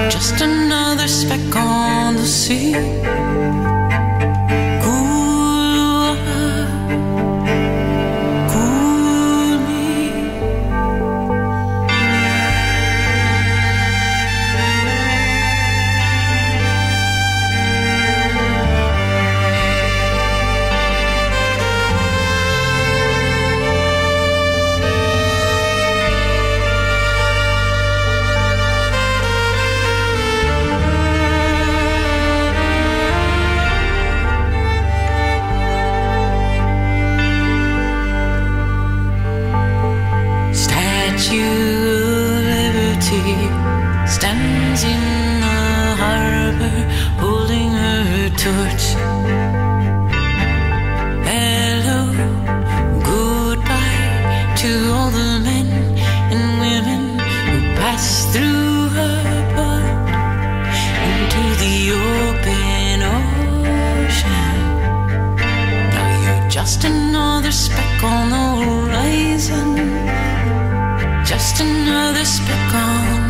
Just another speck on the sea. Cool water. Cool me.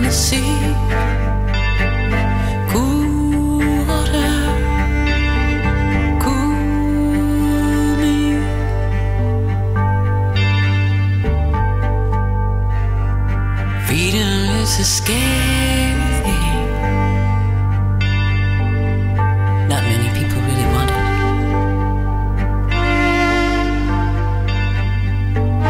the sea. Cool water, cool me. Freedom is a scare.